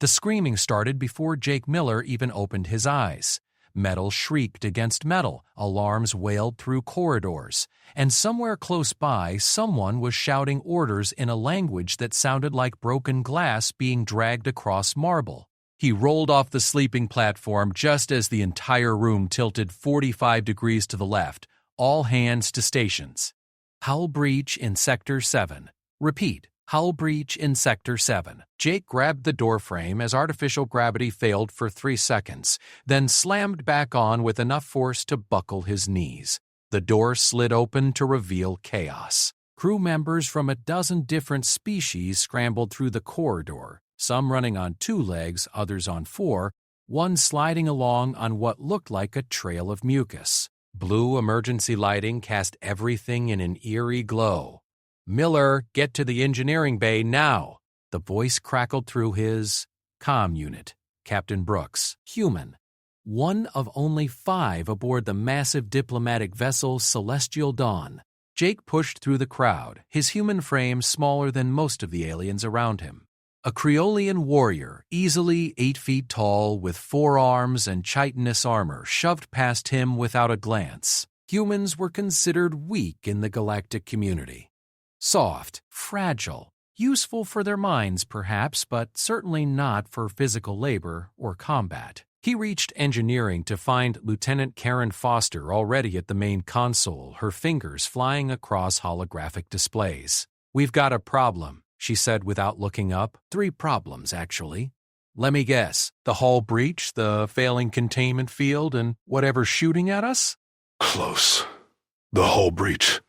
The screaming started before Jake Miller even opened his eyes. Metal shrieked against metal, alarms wailed through corridors, and somewhere close by someone was shouting orders in a language that sounded like broken glass being dragged across marble. He rolled off the sleeping platform just as the entire room tilted 45 degrees to the left. All hands to stations. Hull breach in Sector 7. Repeat. Hull breach in Sector 7. Jake grabbed the doorframe as artificial gravity failed for 3 seconds, then slammed back on with enough force to buckle his knees. The door slid open to reveal chaos. Crew members from a dozen different species scrambled through the corridor, some running on 2 legs, others on 4, one sliding along on what looked like a trail of mucus. Blue emergency lighting cast everything in an eerie glow. "Miller, get to the engineering bay now!" The voice crackled through his comm unit. Captain Brooks, human. One of only 5 aboard the massive diplomatic vessel Celestial Dawn. Jake pushed through the crowd, his human frame smaller than most of the aliens around him. A Creolian warrior, easily 8 feet tall, with 4 arms and chitinous armor, shoved past him without a glance. Humans were considered weak in the galactic community. Soft, fragile, useful for their minds perhaps, but certainly not for physical labor or combat. He reached engineering to find Lieutenant Karen Foster already at the main console, her fingers flying across holographic displays. "We've got a problem," she said without looking up. 3 problems, actually. "Let me guess. The hull breach, the failing containment field, and whatever's shooting at us?" "Close. The hull breach,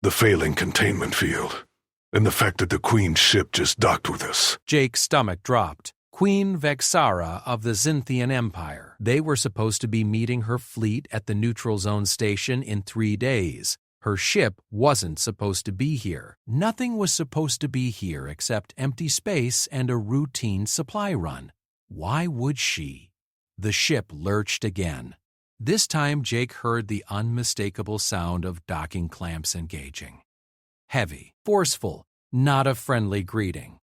the failing containment field, and the fact that the Queen's ship just docked with us." Jake's stomach dropped. Queen Vexara of the Zynthian Empire. They were supposed to be meeting her fleet at the neutral zone station in 3 days. Her ship wasn't supposed to be here. Nothing was supposed to be here except empty space and a routine supply run. Why would she? The ship lurched again. This time Jake heard the unmistakable sound of docking clamps engaging. Heavy, forceful, not a friendly greeting.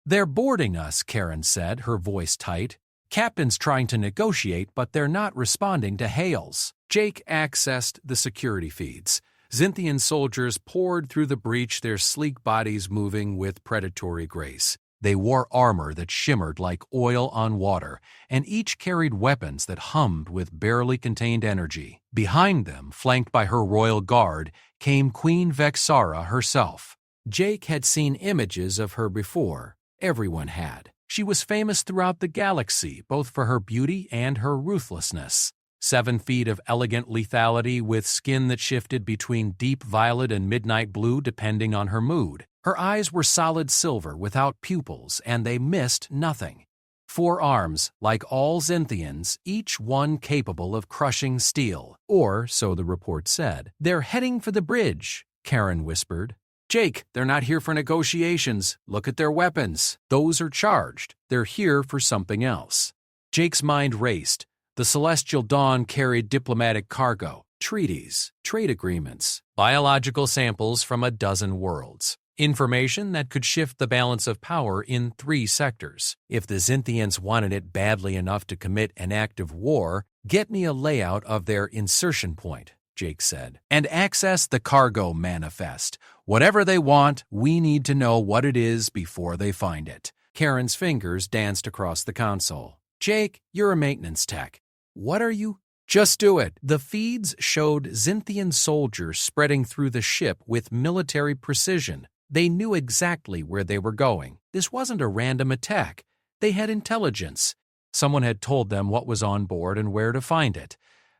"They're boarding us," Karen said, her voice tight. "Captain's trying to negotiate, but they're not responding to hails." Jake accessed the security feeds. Zynthian soldiers poured through the breach, their sleek bodies moving with predatory grace. They wore armor that shimmered like oil on water, and each carried weapons that hummed with barely contained energy. Behind them, flanked by her royal guard, came Queen Vexara herself. Jake had seen images of her before. Everyone had. She was famous throughout the galaxy, both for her beauty and her ruthlessness. 7 feet of elegant lethality with skin that shifted between deep violet and midnight blue depending on her mood. Her eyes were solid silver without pupils, and they missed nothing. 4 arms, like all Zynthians, each one capable of crushing steel. Or, so the report said. "They're heading for the bridge," Karen whispered. "Jake, they're not here for negotiations. Look at their weapons. Those are charged. They're here for something else." Jake's mind raced. The Celestial Dawn carried diplomatic cargo, treaties, trade agreements, biological samples from a dozen worlds. Information that could shift the balance of power in 3 sectors. If the Zynthians wanted it badly enough to commit an act of war, "Get me a layout of their insertion point," Jake said, "and access the cargo manifest. Whatever they want, we need to know what it is before they find it." Karen's fingers danced across the console. "Jake, you're a maintenance tech. What are you?" "Just do it." The feeds showed Zynthian soldiers spreading through the ship with military precision. They knew exactly where they were going. This wasn't a random attack. They had intelligence. Someone had told them what was on board and where to find it.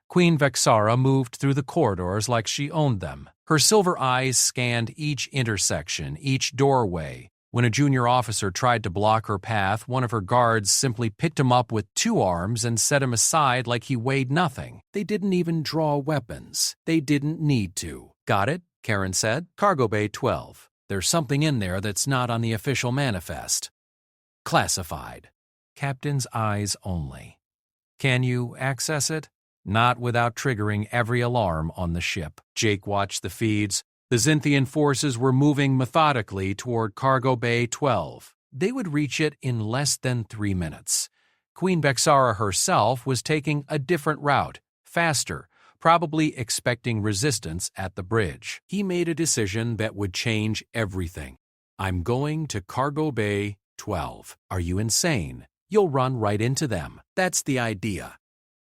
Queen Vexara moved through the corridors like she owned them. Her silver eyes scanned each intersection, each doorway. When a junior officer tried to block her path, one of her guards simply picked him up with 2 arms and set him aside like he weighed nothing. They didn't even draw weapons. They didn't need to. "Got it," Karen said. "Cargo Bay 12. There's something in there that's not on the official manifest." "Classified. Captain's eyes only." "Can you access it?" "Not without triggering every alarm on the ship." Jake watched the feeds. The Zynthian forces were moving methodically toward Cargo Bay 12. They would reach it in less than 3 minutes. Queen Vexara herself was taking a different route, faster, probably expecting resistance at the bridge. He made a decision that would change everything. I'm going to Cargo Bay 12. Are you insane? You'll run right into them. That's the idea.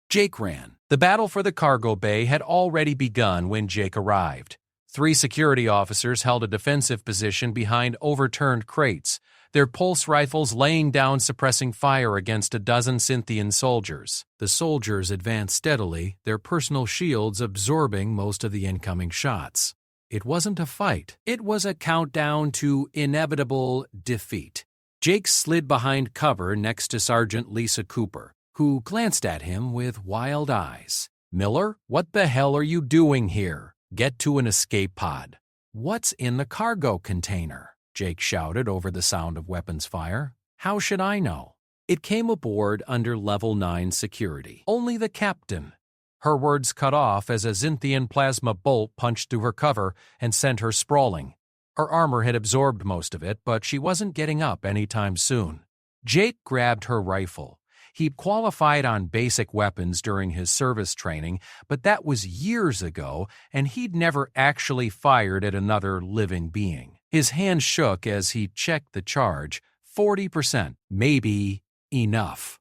Jake ran. The battle for the cargo bay had already begun when Jake arrived. 3 security officers held a defensive position behind overturned crates, their pulse rifles laying down suppressing fire against a dozen Synthian soldiers. The soldiers advanced steadily, their personal shields absorbing most of the incoming shots. It wasn't a fight. It was a countdown to inevitable defeat. Jake slid behind cover next to Sergeant Lisa Cooper, who glanced at him with wild eyes. "Miller, what the hell are you doing here? Get to an escape pod." "What's in the cargo container?" Jake shouted over the sound of weapons fire. "How should I know?" It came aboard under Level 9 security. Only the captain. Her words cut off as a Xinthian plasma bolt punched through her cover and sent her sprawling. Her armor had absorbed most of it, but she wasn't getting up anytime soon. Jake grabbed her rifle. He'd qualified on basic weapons during his service training, but that was years ago, and he'd never actually fired at another living being. His hand shook as he checked the charge. 40%. Maybe enough.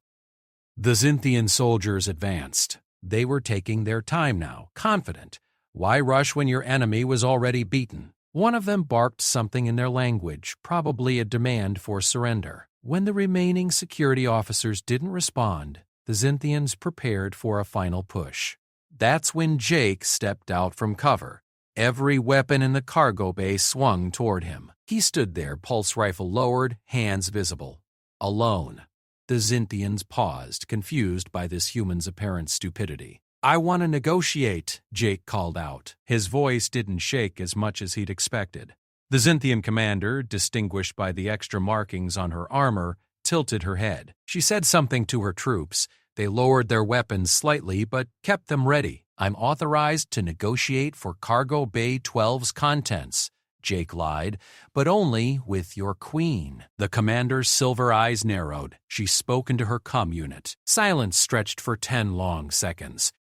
The Xinthian soldiers advanced. They were taking their time now, confident. Why rush when your enemy was already beaten? One of them barked something in their language, probably a demand for surrender. When the remaining security officers didn't respond, the Xinthians prepared for a final push. That's when Jake stepped out from cover. Every weapon in the cargo bay swung toward him. He stood there, pulse rifle lowered, hands visible. Alone. The Xinthians paused, confused by this human's apparent stupidity. "I want to negotiate," Jake called out. His voice didn't shake as much as he'd expected. The Xinthian commander, distinguished by the extra markings on her armor, tilted her head. She said something to her troops. They lowered their weapons slightly but kept them ready. "I'm authorized to negotiate for Cargo Bay 12's contents," Jake lied, "but only with your queen." The commander's silver eyes narrowed. She spoke into her comm unit. Silence stretched for 10 long seconds.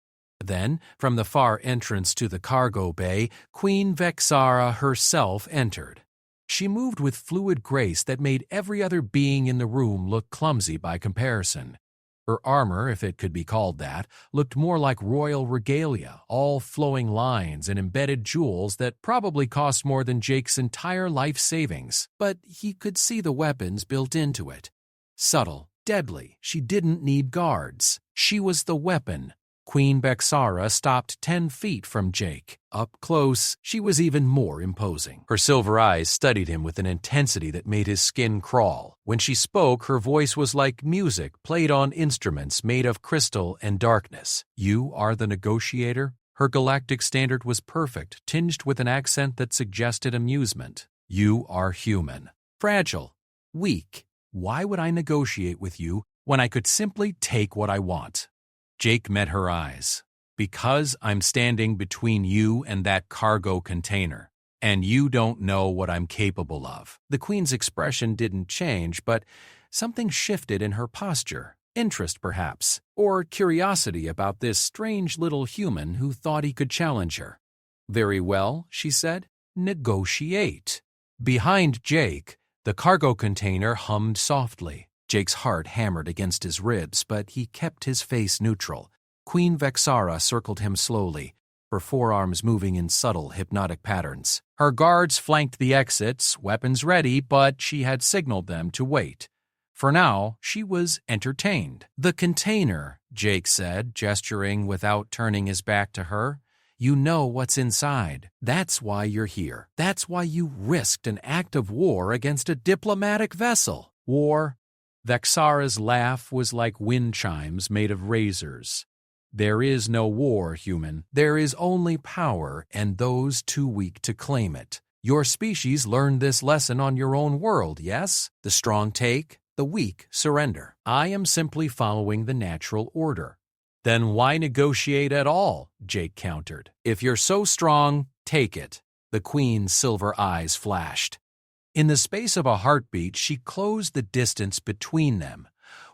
Then, from the far entrance to the cargo bay, Queen Vexara herself entered. She moved with fluid grace that made every other being in the room look clumsy by comparison. Her armor, if it could be called that, looked more like royal regalia, all flowing lines and embedded jewels that probably cost more than Jake's entire life savings. But he could see the weapons built into it. Subtle, deadly, she didn't need guards. She was the weapon. Queen Vexara stopped 10 feet from Jake. Up close, she was even more imposing. Her silver eyes studied him with an intensity that made his skin crawl. When she spoke, her voice was like music played on instruments made of crystal and darkness. "You are the negotiator?" Her galactic standard was perfect, tinged with an accent that suggested amusement. "You are human. Fragile. Weak. Why would I negotiate with you when I could simply take what I want?" Jake met her eyes. "Because I'm standing between you and that cargo container, and you don't know what I'm capable of." The Queen's expression didn't change, but something shifted in her posture. Interest, perhaps, or curiosity about this strange little human who thought he could challenge her. "Very well," she said. "Negotiate." Behind Jake, the cargo container hummed softly. Jake's heart hammered against his ribs, but he kept his face neutral. Queen Vexara circled him slowly, her forearms moving in subtle, hypnotic patterns. Her guards flanked the exits, weapons ready, but she had signaled them to wait. For now, she was entertained. "The container," Jake said, gesturing without turning his back to her. "You know what's inside. That's why you're here. That's why you risked an act of war against a diplomatic vessel. War." Vexara's laugh was like wind chimes made of razors. "There is no war, human. There is only power and those too weak to claim it. Your species learned this lesson on your own world, yes? The strong take, the weak surrender. I am simply following the natural order." "Then why negotiate at all?" Jake countered. "If you're so strong, take it." The Queen's silver eyes flashed. In the space of a heartbeat, she closed the distance between them.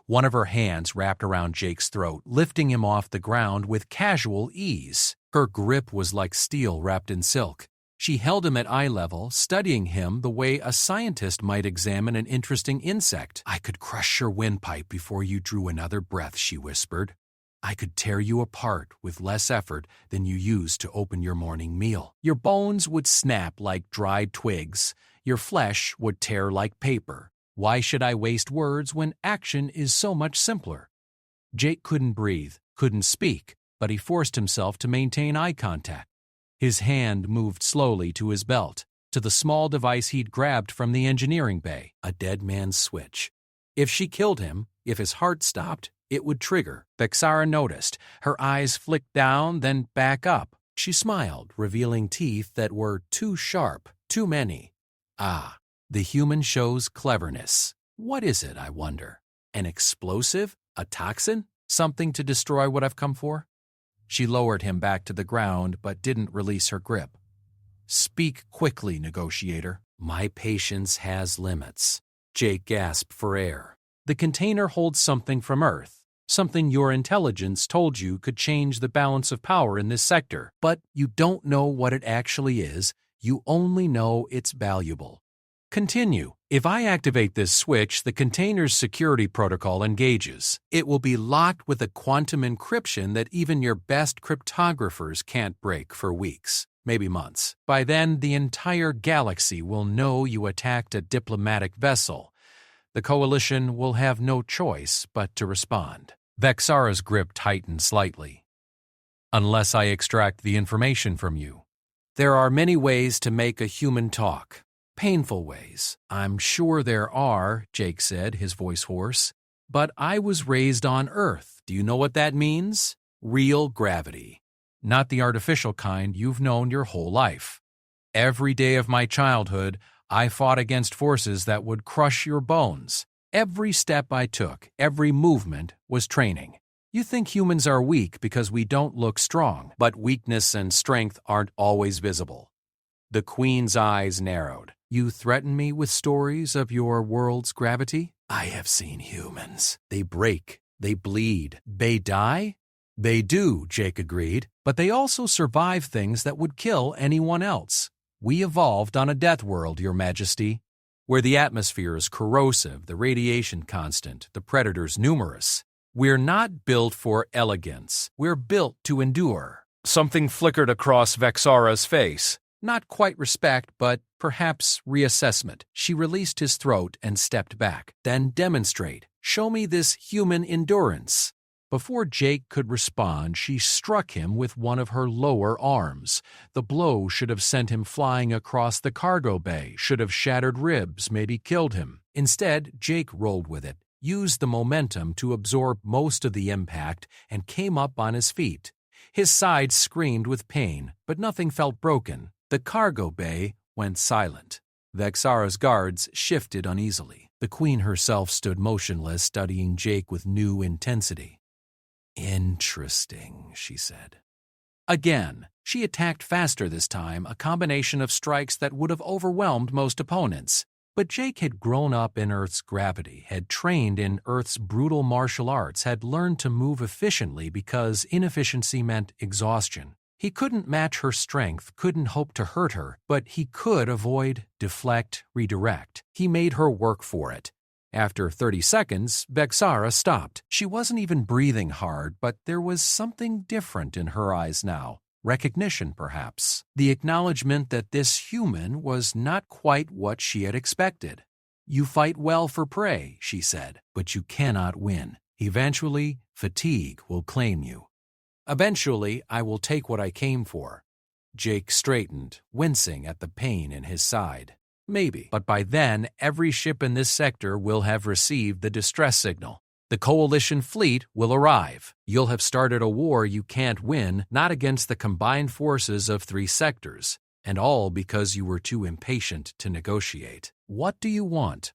One of her hands wrapped around Jake's throat, lifting him off the ground with casual ease. Her grip was like steel wrapped in silk. She held him at eye level, studying him the way a scientist might examine an interesting insect. "I could crush your windpipe before you drew another breath," she whispered. "I could tear you apart with less effort than you used to open your morning meal. Your bones would snap like dried twigs. Your flesh would tear like paper. Why should I waste words when action is so much simpler?" Jake couldn't breathe, couldn't speak, but he forced himself to maintain eye contact. His hand moved slowly to his belt, to the small device he'd grabbed from the engineering bay, a dead man's switch. If she killed him, if his heart stopped, it would trigger. Vexara noticed. Her eyes flicked down, then back up. She smiled, revealing teeth that were too sharp, too many. Ah, the human shows cleverness. What is it, I wonder? An explosive? A toxin? Something to destroy what I've come for? She lowered him back to the ground, but didn't release her grip. "Speak quickly, negotiator." "My patience has limits." Jake gasped for air. "The container holds something from Earth, something your intelligence told you could change the balance of power in this sector. But you don't know what it actually is. You only know it's valuable. Continue. If I activate this switch, the container's security protocol engages. It will be locked with a quantum encryption that even your best cryptographers can't break for weeks, maybe months. By then, the entire galaxy will know you attacked a diplomatic vessel. The Coalition will have no choice but to respond." Vexara's grip tightened slightly. "Unless I extract the information from you. There are many ways to make a human talk. Painful ways." "I'm sure there are," Jake said, his voice hoarse. "But I was raised on Earth. Do you know what that means? Real gravity. Not the artificial kind you've known your whole life. Every day of my childhood, I fought against forces that would crush your bones. Every step I took, every movement was training. You think humans are weak because we don't look strong, but weakness and strength aren't always visible." The Queen's eyes narrowed. "You threaten me with stories of your world's gravity? I have seen humans. They break, they bleed, they die?" "They do," Jake agreed, "but they also survive things that would kill anyone else. We evolved on a death world, Your Majesty, where the atmosphere is corrosive, the radiation constant, the predators numerous. We're not built for elegance. We're built to endure." Something flickered across Vexara's face. Not quite respect, but perhaps reassessment. She released his throat and stepped back. "Then demonstrate. Show me this human endurance." Before Jake could respond, she struck him with one of her lower arms. The blow should have sent him flying across the cargo bay, should have shattered ribs, maybe killed him. Instead, Jake rolled with it, used the momentum to absorb most of the impact, and came up on his feet. His side screamed with pain, but nothing felt broken. The cargo bay went silent. Vexara's guards shifted uneasily. The Queen herself stood motionless, studying Jake with new intensity. "Interesting," she said. Again, she attacked faster this time, a combination of strikes that would have overwhelmed most opponents. But Jake had grown up in Earth's gravity, had trained in Earth's brutal martial arts, had learned to move efficiently because inefficiency meant exhaustion. He couldn't match her strength, couldn't hope to hurt her, but he could avoid, deflect, redirect. He made her work for it. After 30 seconds, Vexara stopped. She wasn't even breathing hard, but there was something different in her eyes now. Recognition, perhaps. The acknowledgement that this human was not quite what she had expected. "You fight well for prey," she said, "but you cannot win. Eventually, fatigue will claim you. Eventually, I will take what I came for." Jake straightened, wincing at the pain in his side. "Maybe, but by then, every ship in this sector will have received the distress signal. The Coalition fleet will arrive. You'll have started a war you can't win, not against the combined forces of 3 sectors, and all because you were too impatient to negotiate. What do you want?"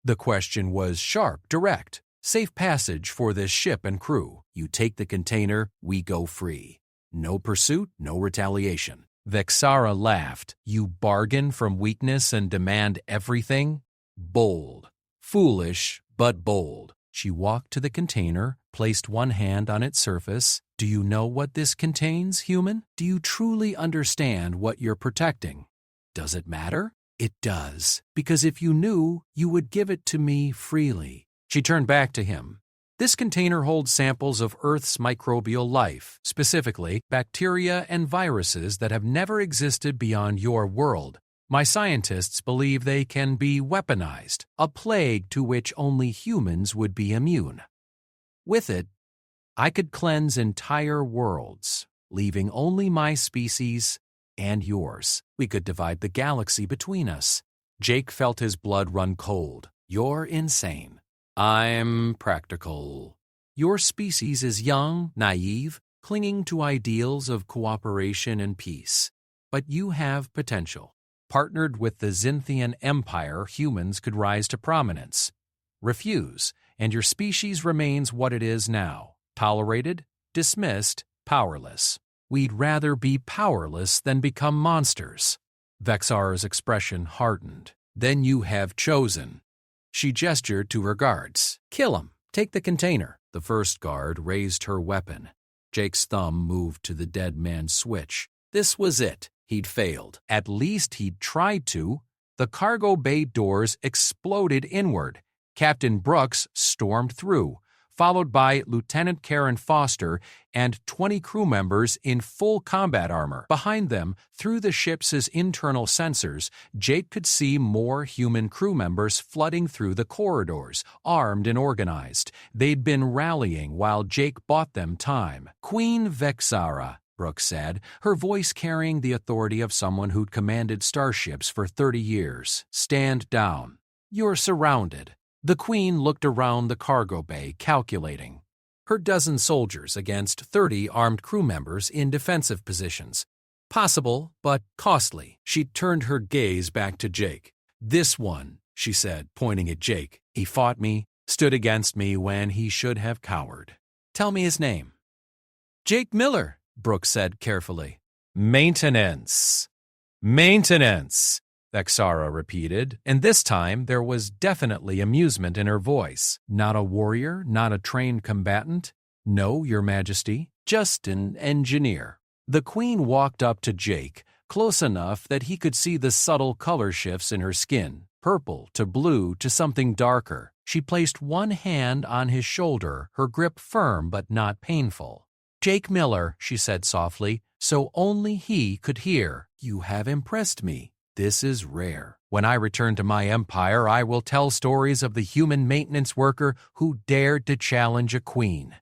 The question was sharp, direct. "Safe passage for this ship and crew. You take the container, we go free. No pursuit, no retaliation. Vexara laughed. You bargain from weakness and demand everything? Bold. Foolish, but bold. She walked to the container, placed one hand on its surface. Do you know what this contains, human? Do you truly understand what you're protecting? Does it matter? It does, because if you knew, you would give it to me freely. She turned back to him. This container holds samples of Earth's microbial life, specifically bacteria and viruses that have never existed beyond your world. My scientists believe they can be weaponized, a plague to which only humans would be immune. With it, I could cleanse entire worlds, leaving only my species and yours. We could divide the galaxy between us. Jake felt his blood run cold. You're insane. I'm practical. Your species is young, naive, clinging to ideals of cooperation and peace. But you have potential. Partnered with the Zintian Empire, humans could rise to prominence. Refuse, and your species remains what it is now. Tolerated, dismissed, powerless. We'd rather be powerless than become monsters. Vexara's expression hardened. Then you have chosen. She gestured to her guards. Kill him. Take the container. The first guard raised her weapon. Jake's thumb moved to the dead man's switch. This was it. He'd failed. At least he'd tried to. The cargo bay doors exploded inward. Captain Brooks stormed through, followed by Lieutenant Karen Foster and 20 crew members in full combat armor. Behind them, through the ship's internal sensors, Jake could see more human crew members flooding through the corridors, armed and organized. They'd been rallying while Jake bought them time. Queen Vexara, Brooks said, her voice carrying the authority of someone who'd commanded starships for 30 years. Stand down. You're surrounded. The Queen looked around the cargo bay, calculating. Her dozen soldiers against 30 armed crew members in defensive positions. Possible, but costly. She turned her gaze back to Jake. This one, she said, pointing at Jake. He fought me, stood against me when he should have cowered. Tell me his name. Jake Miller, Brooks said carefully. Maintenance. Maintenance. Vexara repeated, and this time there was definitely amusement in her voice. Not a warrior, not a trained combatant. No, Your Majesty, just an engineer. The Queen walked up to Jake, close enough that he could see the subtle color shifts in her skin, purple to blue to something darker. She placed one hand on his shoulder, her grip firm but not painful. Jake Miller, she said softly, so only he could hear. You have impressed me. This is rare. When I return to my empire, I will tell stories of the human maintenance worker who dared to challenge a queen.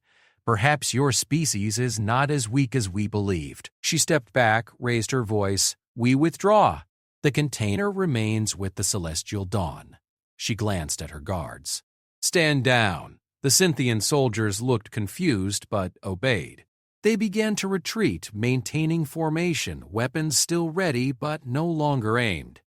Perhaps your species is not as weak as we believed. She stepped back, raised her voice. We withdraw. The container remains with the celestial dawn. She glanced at her guards. Stand down. The Cynthian soldiers looked confused but obeyed. They began to retreat, maintaining formation, weapons still ready but no longer aimed.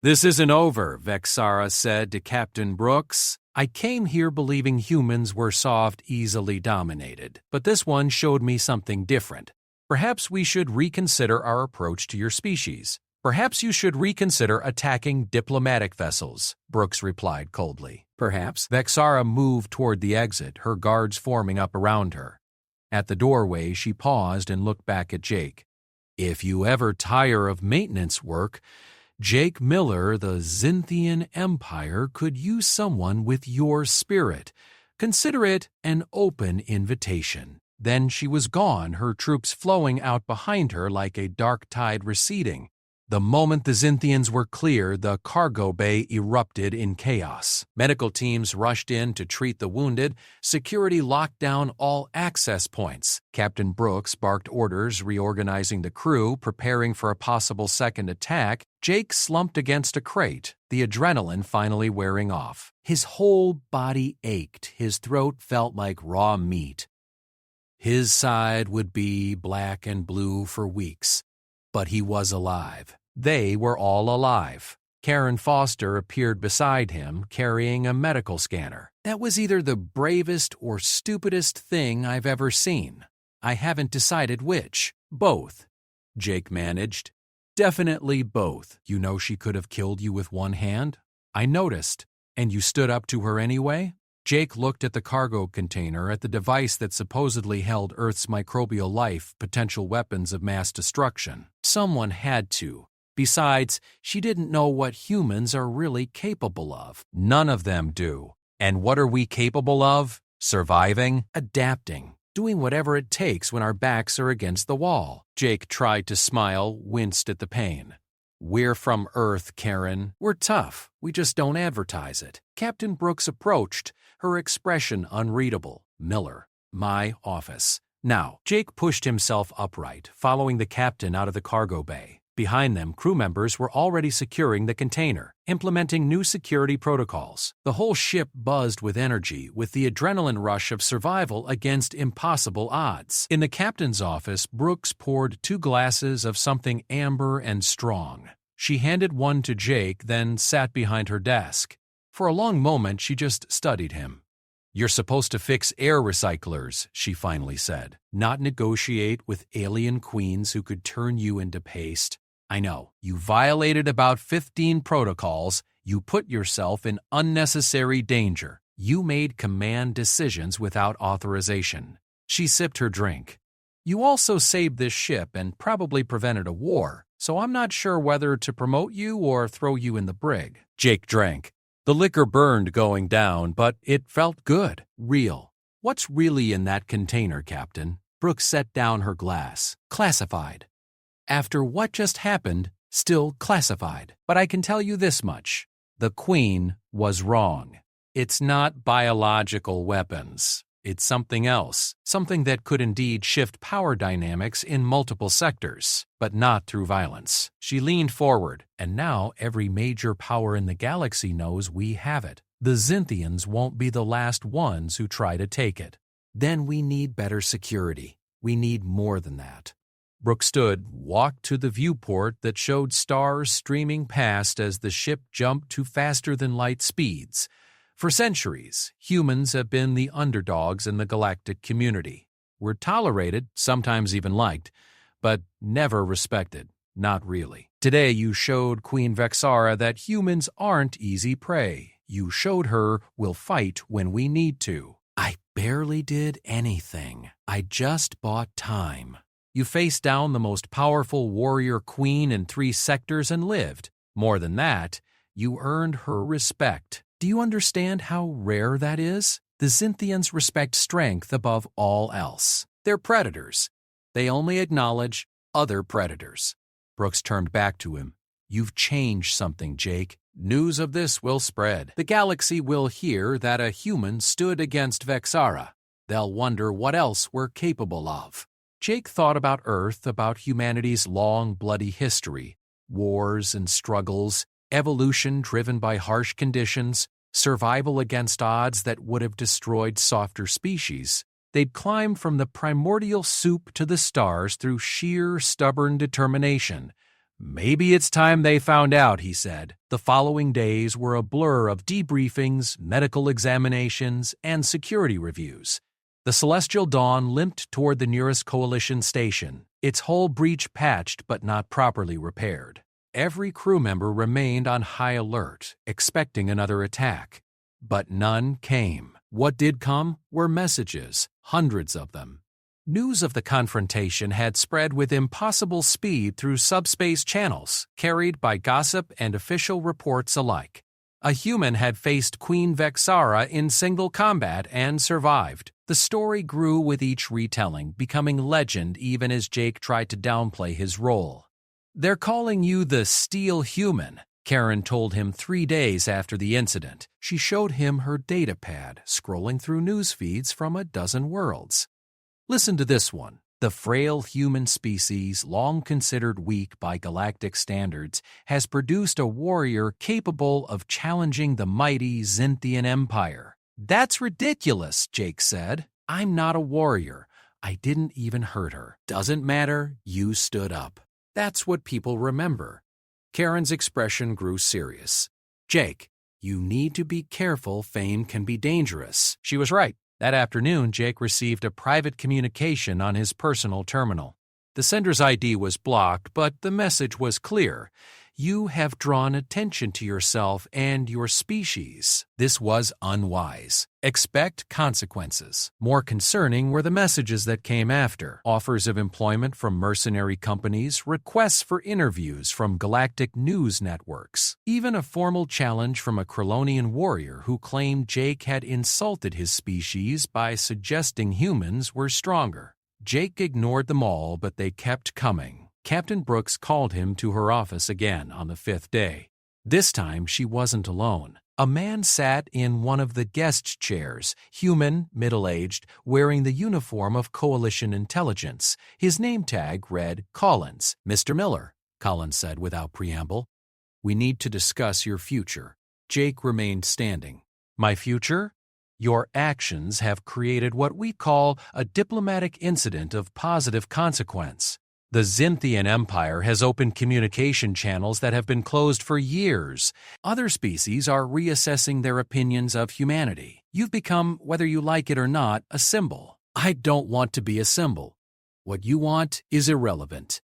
This isn't over, Vexara said to Captain Brooks. I came here believing humans were soft, easily dominated, but this one showed me something different. Perhaps we should reconsider our approach to your species. Perhaps you should reconsider attacking diplomatic vessels, Brooks replied coldly. Perhaps. Vexara moved toward the exit, her guards forming up around her. At the doorway, she paused and looked back at Jake. If you ever tire of maintenance work, Jake Miller, the Zintian Empire, could use someone with your spirit. Consider it an open invitation. Then she was gone, her troops flowing out behind her like a dark tide receding. The moment the Zintians were clear, the cargo bay erupted in chaos. Medical teams rushed in to treat the wounded. Security locked down all access points. Captain Brooks barked orders reorganizing the crew, preparing for a possible second attack. Jake slumped against a crate, the adrenaline finally wearing off. His whole body ached. His throat felt like raw meat. His side would be black and blue for weeks. But he was alive. They were all alive. Karen Foster appeared beside him, carrying a medical scanner. That was either the bravest or stupidest thing I've ever seen. I haven't decided which. Both. Jake managed. Definitely both. You know she could have killed you with one hand? I noticed. And you stood up to her anyway? Jake looked at the cargo container, at the device that supposedly held Earth's microbial life, potential weapons of mass destruction. Someone had to. Besides, she didn't know what humans are really capable of. None of them do. And what are we capable of? Surviving, adapting, doing whatever it takes when our backs are against the wall. Jake tried to smile, winced at the pain. We're from Earth, Karen. We're tough. We just don't advertise it. Captain Brooks approached, her expression unreadable. Miller, my office. Now, Jake pushed himself upright, following the captain out of the cargo bay. Behind them, crew members were already securing the container, implementing new security protocols. The whole ship buzzed with energy, with the adrenaline rush of survival against impossible odds. In the captain's office, Brooks poured 2 glasses of something amber and strong. She handed one to Jake, then sat behind her desk. For a long moment, she just studied him. "You're supposed to fix air recyclers," she finally said, "not negotiate with alien queens who could turn you into paste. I know, you violated about 15 protocols, you put yourself in unnecessary danger. You made command decisions without authorization." She sipped her drink. "You also saved this ship and probably prevented a war, so I'm not sure whether to promote you or throw you in the brig." Jake drank. The liquor burned going down, but it felt good, real. "What's really in that container, Captain?" Brooks set down her glass. "Classified. After what just happened, still classified. But I can tell you this much. The Queen was wrong. It's not biological weapons. It's something else. Something that could indeed shift power dynamics in multiple sectors, but not through violence." She leaned forward, "And now every major power in the galaxy knows we have it. The Zynthians won't be the last ones who try to take it. Then we need better security. We need more than that." Brooke stood, walked to the viewport that showed stars streaming past as the ship jumped to faster-than-light speeds. For centuries, humans have been the underdogs in the galactic community. We're tolerated, sometimes even liked, but never respected. Not really. Today you showed Queen Vexara that humans aren't easy prey. You showed her we'll fight when we need to. I barely did anything. I just bought time. You faced down the most powerful warrior queen in 3 sectors and lived. More than that, you earned her respect. Do you understand how rare that is? The Zynthians respect strength above all else. They're predators. They only acknowledge other predators. Brooks turned back to him. "You've changed something, Jake. News of this will spread. The galaxy will hear that a human stood against Vexara. They'll wonder what else we're capable of." Jake thought about Earth, about humanity's long, bloody history, wars and struggles, evolution driven by harsh conditions, survival against odds that would have destroyed softer species. They'd climbed from the primordial soup to the stars through sheer, stubborn determination. "Maybe it's time they found out," he said. The following days were a blur of debriefings, medical examinations, and security reviews. The Celestial Dawn limped toward the nearest Coalition station, its hull breach patched but not properly repaired. Every crew member remained on high alert, expecting another attack. But none came. What did come were messages, hundreds of them. News of the confrontation had spread with impossible speed through subspace channels, carried by gossip and official reports alike. A human had faced Queen Vexara in single combat and survived. The story grew with each retelling, becoming legend even as Jake tried to downplay his role. "They're calling you the Steel Human," Karen told him 3 days after the incident. She showed him her datapad, scrolling through news feeds from a dozen worlds. "Listen to this one. The frail human species, long considered weak by galactic standards, has produced a warrior capable of challenging the mighty Zynthian Empire." "That's ridiculous," Jake said. "I'm not a warrior. I didn't even hurt her. Doesn't matter, you stood up." That's what people remember. Karen's expression grew serious. "Jake, you need to be careful. Fame can be dangerous." She was right. That afternoon, Jake received a private communication on his personal terminal. The sender's ID was blocked, but the message was clear. You have drawn attention to yourself and your species. This was unwise. Expect consequences. More concerning were the messages that came after. Offers of employment from mercenary companies, requests for interviews from galactic news networks, even a formal challenge from a Krylonian warrior who claimed Jake had insulted his species by suggesting humans were stronger. Jake ignored them all, but they kept coming. Captain Brooks called him to her office again on the 5th day. This time she wasn't alone. A man sat in one of the guest chairs, human, middle-aged, wearing the uniform of Coalition intelligence. His name tag read Collins. "Mr. Miller," Collins said without preamble. "We need to discuss your future." Jake remained standing. "My future? Your actions have created what we call a diplomatic incident of positive consequence. The Zintian Empire has opened communication channels that have been closed for years. Other species are reassessing their opinions of humanity. You've become, whether you like it or not, a symbol. I don't want to be a symbol. What you want is irrelevant."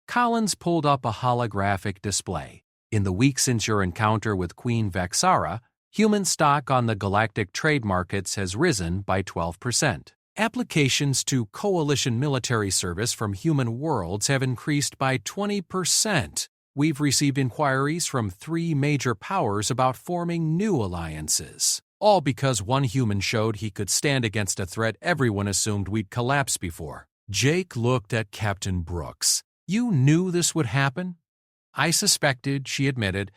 Collins pulled up a holographic display. "In the week since your encounter with Queen Vexara, human stock on the galactic trade markets has risen by 12%. Applications to Coalition military service from human worlds have increased by 20%. We've received inquiries from 3 major powers about forming new alliances. All because one human showed he could stand against a threat everyone assumed we'd collapse before." Jake looked at Captain Brooks. "You knew this would happen?" "I suspected," she admitted.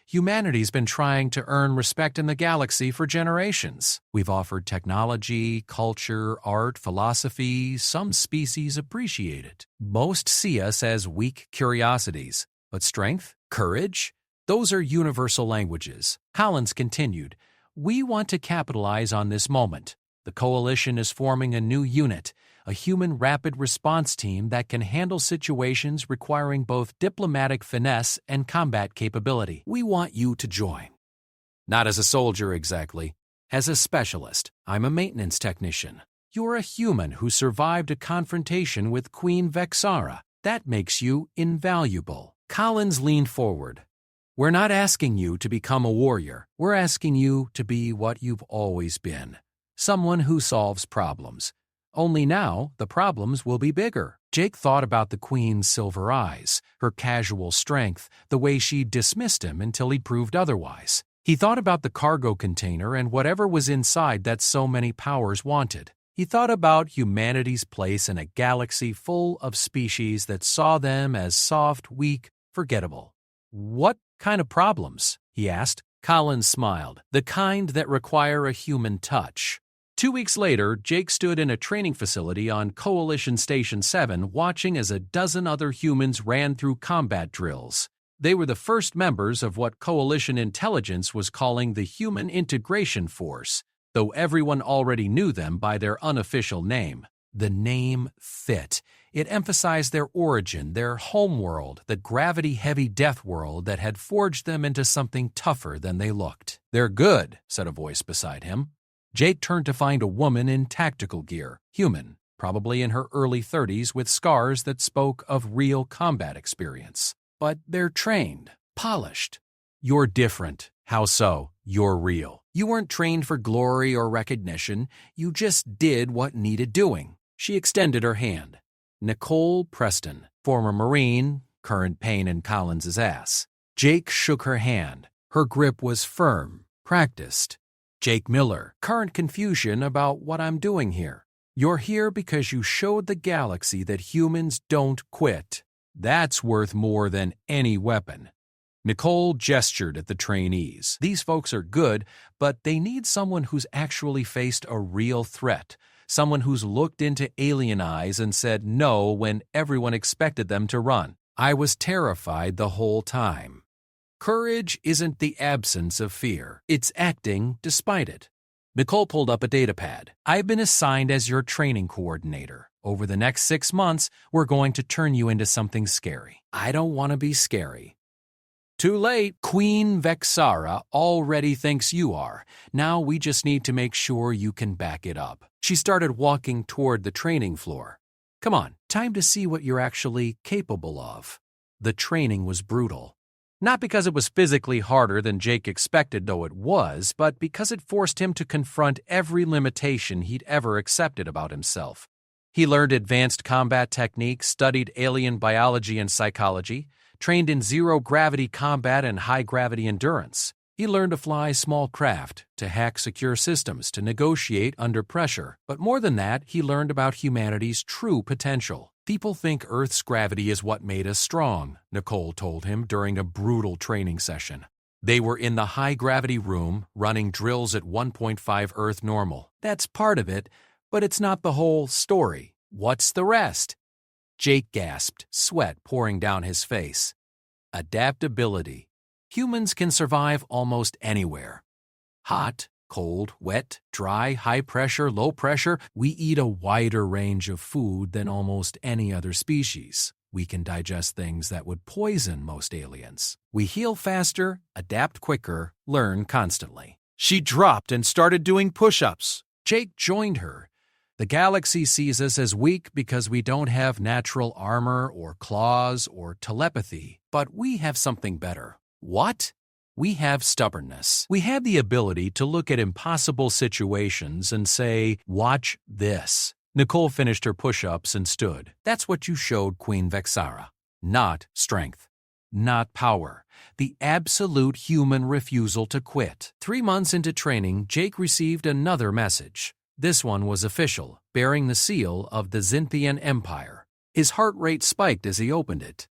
"Humanity's been trying to earn respect in the galaxy for generations. We've offered technology, culture, art, philosophy. Some species appreciate it. Most see us as weak curiosities. But strength, courage, those are universal languages." Collins continued, "We want to capitalize on this moment. The Coalition is forming a new unit, a human rapid response team that can handle situations requiring both diplomatic finesse and combat capability. We want you to join. Not as a soldier exactly, as a specialist. I'm a maintenance technician. You're a human who survived a confrontation with Queen Vexara. That makes you invaluable." Collins leaned forward. "We're not asking you to become a warrior. We're asking you to be what you've always been. Someone who solves problems. Only now, the problems will be bigger." Jake thought about the Queen's silver eyes, her casual strength, the way she dismissed him until he proved otherwise. He thought about the cargo container and whatever was inside that so many powers wanted. He thought about humanity's place in a galaxy full of species that saw them as soft, weak, forgettable. "What kind of problems?" he asked. Collins smiled. "The kind that require a human touch." 2 weeks later, Jake stood in a training facility on Coalition Station 7 watching as a dozen other humans ran through combat drills. They were the first members of what Coalition intelligence was calling the Human Integration Force, though everyone already knew them by their unofficial name. The name fit. It emphasized their origin, their homeworld, the gravity-heavy death world that had forged them into something tougher than they looked. "They're good," said a voice beside him. Jake turned to find a woman in tactical gear, human, probably in her early 30s with scars that spoke of real combat experience. "But they're trained, polished." "You're different." "How so?" "You're real. You weren't trained for glory or recognition. You just did what needed doing." She extended her hand. Nicole Preston, former Marine, current pain in Collins's ass. Jake shook her hand. Her grip was firm, practiced. "Jake Miller, current confusion about what I'm doing here. You're here because you showed the galaxy that humans don't quit. That's worth more than any weapon." Nicole gestured at the trainees. "These folks are good, but they need someone who's actually faced a real threat, someone who's looked into alien eyes and said no when everyone expected them to run. I was terrified the whole time." Courage isn't the absence of fear. It's acting despite it. Nicole pulled up a datapad. "I've been assigned as your training coordinator. Over the next 6 months, we're going to turn you into something scary." "I don't want to be scary." "Too late. Queen Vexara already thinks you are. Now we just need to make sure you can back it up." She started walking toward the training floor. Come on, time to see what you're actually capable of. The training was brutal. Not because it was physically harder than Jake expected, though it was, but because it forced him to confront every limitation he'd ever accepted about himself. He learned advanced combat techniques, studied alien biology and psychology, trained in zero-gravity combat and high-gravity endurance. He learned to fly small craft, to hack secure systems, to negotiate under pressure. But more than that, he learned about humanity's true potential. People think Earth's gravity is what made us strong, Nicole told him during a brutal training session. They were in the high-gravity room, running drills at 1.5 Earth normal. That's part of it, but it's not the whole story. What's the rest? Jake gasped, sweat pouring down his face. Adaptability. Humans can survive almost anywhere. Hot, cold, wet, dry, high pressure, low pressure, we eat a wider range of food than almost any other species. We can digest things that would poison most aliens. We heal faster, adapt quicker, learn constantly. She dropped and started doing push-ups. Jake joined her. The galaxy sees us as weak because we don't have natural armor or claws or telepathy, but we have something better. What? We have stubbornness. We have the ability to look at impossible situations and say, "Watch this." Nicole finished her push-ups and stood. That's what you showed Queen Vexara. Not strength. Not power. The absolute human refusal to quit. 3 months into training, Jake received another message. This one was official, bearing the seal of the Zintian Empire. His heart rate spiked as he opened it.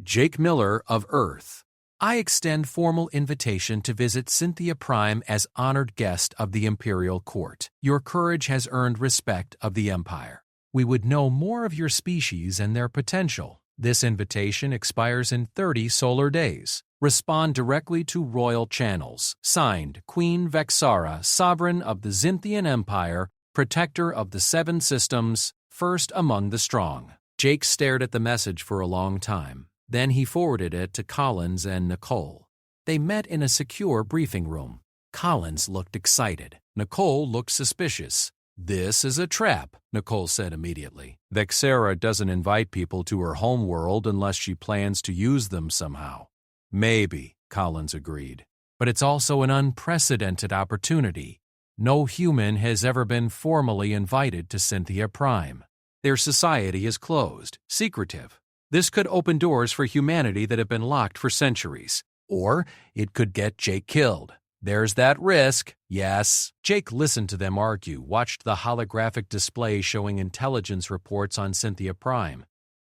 Jake Miller of Earth. I extend formal invitation to visit Cynthia Prime as honored guest of the Imperial Court. Your courage has earned respect of the Empire. We would know more of your species and their potential. This invitation expires in 30 solar days. Respond directly to royal channels. Signed, Queen Vexara, Sovereign of the Zintian Empire, Protector of the Seven Systems, First among the Strong. Jake stared at the message for a long time. Then he forwarded it to Collins and Nicole. They met in a secure briefing room. Collins looked excited. Nicole looked suspicious. This is a trap, Nicole said immediately. Vexara doesn't invite people to her homeworld unless she plans to use them somehow. Maybe, Collins agreed. But it's also an unprecedented opportunity. No human has ever been formally invited to Cynthia Prime. Their society is closed, secretive. This could open doors for humanity that have been locked for centuries. Or it could get Jake killed. There's that risk, yes. Jake listened to them argue, watched the holographic display showing intelligence reports on Cynthia Prime.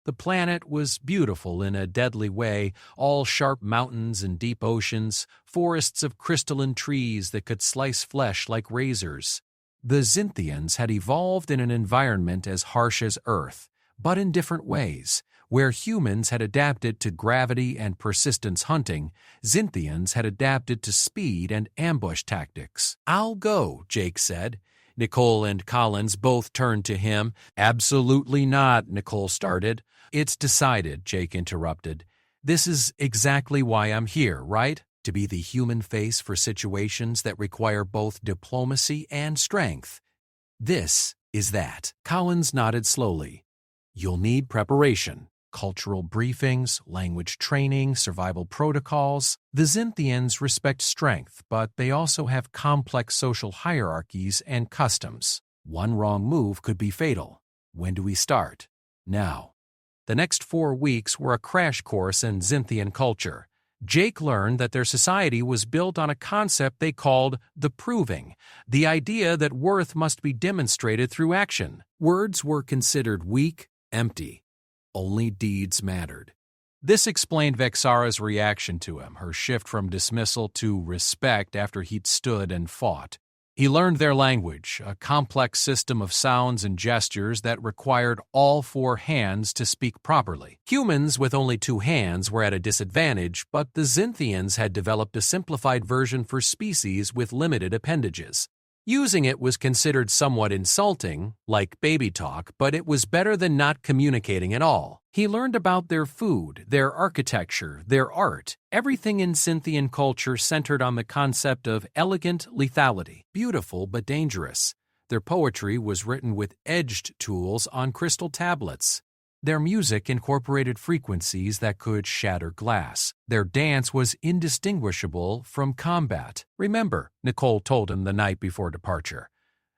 The planet was beautiful in a deadly way, all sharp mountains and deep oceans, forests of crystalline trees that could slice flesh like razors. The Zintians had evolved in an environment as harsh as Earth, but in different ways. Where humans had adapted to gravity and persistence hunting, Zintians had adapted to speed and ambush tactics. I'll go, Jake said. Nicole and Collins both turned to him. Absolutely not, Nicole started. It's decided, Jake interrupted. This is exactly why I'm here, right? To be the human face for situations that require both diplomacy and strength. This is that. Collins nodded slowly. You'll need preparation. Cultural briefings, language training, survival protocols. The Zintians respect strength, but they also have complex social hierarchies and customs. One wrong move could be fatal. When do we start? Now. The next 4 weeks were a crash course in Zintian culture. Jake learned that their society was built on a concept they called the proving, the idea that worth must be demonstrated through action. Words were considered weak, empty. Only deeds mattered. This explained Vexara's reaction to him, her shift from dismissal to respect after he'd stood and fought. He learned their language, a complex system of sounds and gestures that required all 4 hands to speak properly. Humans with only 2 hands were at a disadvantage, but the Zintians had developed a simplified version for species with limited appendages. Using it was considered somewhat insulting, like baby talk, but it was better than not communicating at all. He learned about their food, their architecture, their art. Everything in Zintian culture centered on the concept of elegant lethality, beautiful but dangerous. Their poetry was written with edged tools on crystal tablets. Their music incorporated frequencies that could shatter glass. Their dance was indistinguishable from combat. Remember, Nicole told him the night before departure,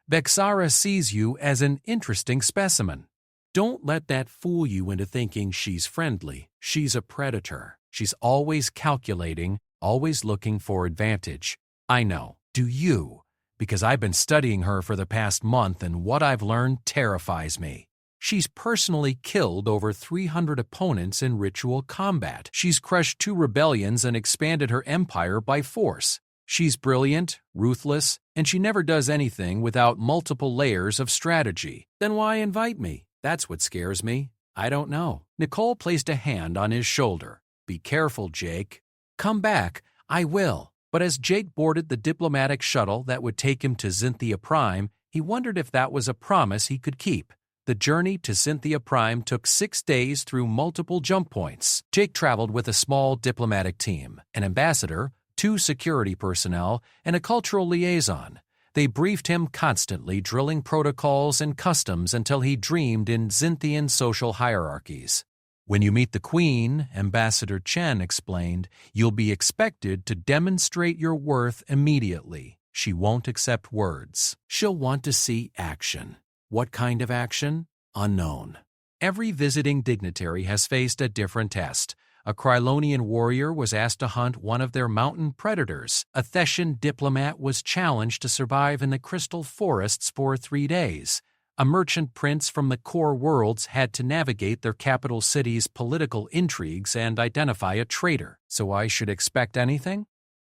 Vexara sees you as an interesting specimen. Don't let that fool you into thinking she's friendly. She's a predator. She's always calculating, always looking for advantage. I know. Do you? Because I've been studying her for the past month and what I've learned terrifies me. She's personally killed over 300 opponents in ritual combat. She's crushed 2 rebellions and expanded her empire by force. She's brilliant, ruthless, and she never does anything without multiple layers of strategy. Then why invite me? That's what scares me. I don't know. Nicole placed a hand on his shoulder. Be careful, Jake. Come back. I will. But as Jake boarded the diplomatic shuttle that would take him to Xynthia Prime, he wondered if that was a promise he could keep. The journey to Xynthia Prime took 6 days through multiple jump points. Jake traveled with a small diplomatic team, an ambassador, 2 security personnel, and a cultural liaison. They briefed him constantly, drilling protocols and customs until he dreamed in Xynthian social hierarchies. When you meet the Queen, Ambassador Chen explained, you'll be expected to demonstrate your worth immediately. She won't accept words. She'll want to see action. What kind of action? Unknown. Every visiting dignitary has faced a different test. A Krylonian warrior was asked to hunt one of their mountain predators. A Thessian diplomat was challenged to survive in the crystal forests for 3 days. A merchant prince from the core worlds had to navigate their capital city's political intrigues and identify a traitor. So I should expect anything?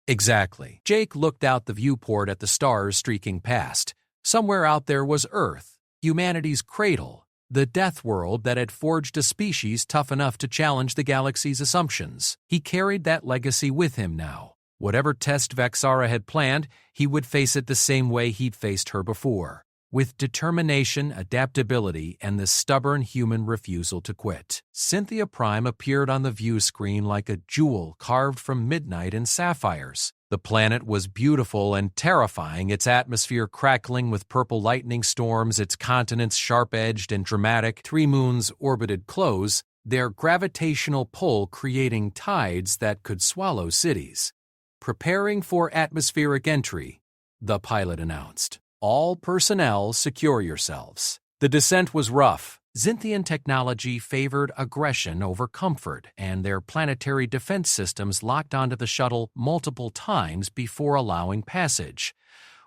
Exactly. Jake looked out the viewport at the stars streaking past. Somewhere out there was Earth, humanity's cradle, the death world that had forged a species tough enough to challenge the galaxy's assumptions. He carried that legacy with him now. Whatever test Vexara had planned, he would face it the same way he'd faced her before, with determination, adaptability, and the stubborn human refusal to quit. Xynthia Prime appeared on the view screen like a jewel carved from midnight and sapphires. The planet was beautiful and terrifying, its atmosphere crackling with purple lightning storms, its continents sharp-edged and dramatic. 3 moons orbited close, their gravitational pull creating tides that could swallow cities. Preparing for atmospheric entry, the pilot announced. All personnel secure yourselves. The descent was rough. Xynthian technology favored aggression over comfort, and their planetary defense systems locked onto the shuttle multiple times before allowing passage.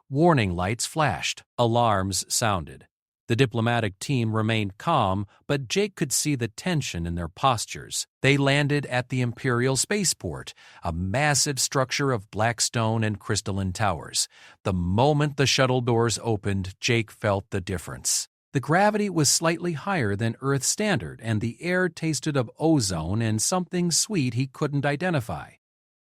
Warning lights flashed. Alarms sounded. The diplomatic team remained calm, but Jake could see the tension in their postures. They landed at the Imperial Spaceport, a massive structure of black stone and crystalline towers. The moment the shuttle doors opened, Jake felt the difference. The gravity was slightly higher than Earth standard, and the air tasted of ozone and something sweet he couldn't identify.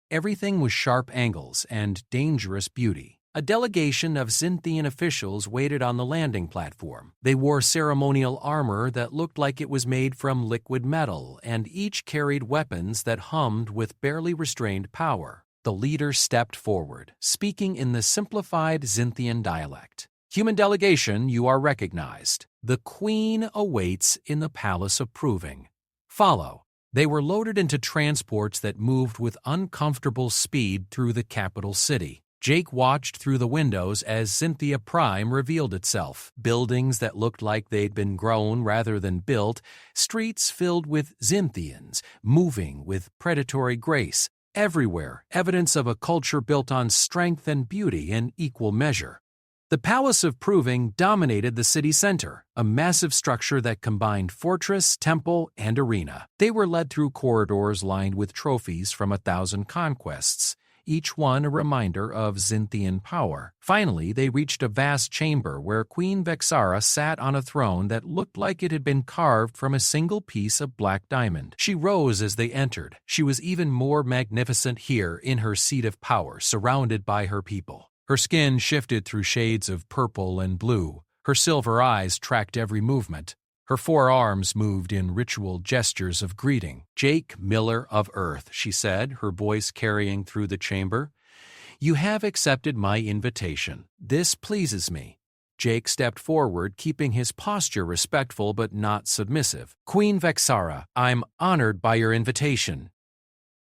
Everything was sharp angles and dangerous beauty. A delegation of Xynthian officials waited on the landing platform. They wore ceremonial armor that looked like it was made from liquid metal, and each carried weapons that hummed with barely restrained power. The leader stepped forward, speaking in the simplified Xynthian dialect. Human delegation, you are recognized. The Queen awaits in the Palace of Proving. Follow. They were loaded into transports that moved with uncomfortable speed through the capital city. Jake watched through the windows as Xynthia Prime revealed itself. Buildings that looked like they'd been grown rather than built, streets filled with Xynthians, moving with predatory grace. Everywhere, evidence of a culture built on strength and beauty in equal measure. The Palace of Proving dominated the city center, a massive structure that combined fortress, temple, and arena. They were led through corridors lined with trophies from 1,000 conquests, each one a reminder of Xynthian power. Finally, they reached a vast chamber where Queen Vexara sat on a throne that looked like it had been carved from a single piece of black diamond. She rose as they entered. She was even more magnificent here in her seat of power, surrounded by her people. Her skin shifted through shades of purple and blue. Her silver eyes tracked every movement. Her 4 arms moved in ritual gestures of greeting. Jake Miller of Earth, she said, her voice carrying through the chamber. You have accepted my invitation. This pleases me. Jake stepped forward, keeping his posture respectful but not submissive. Queen Vexara, I'm honored by your invitation.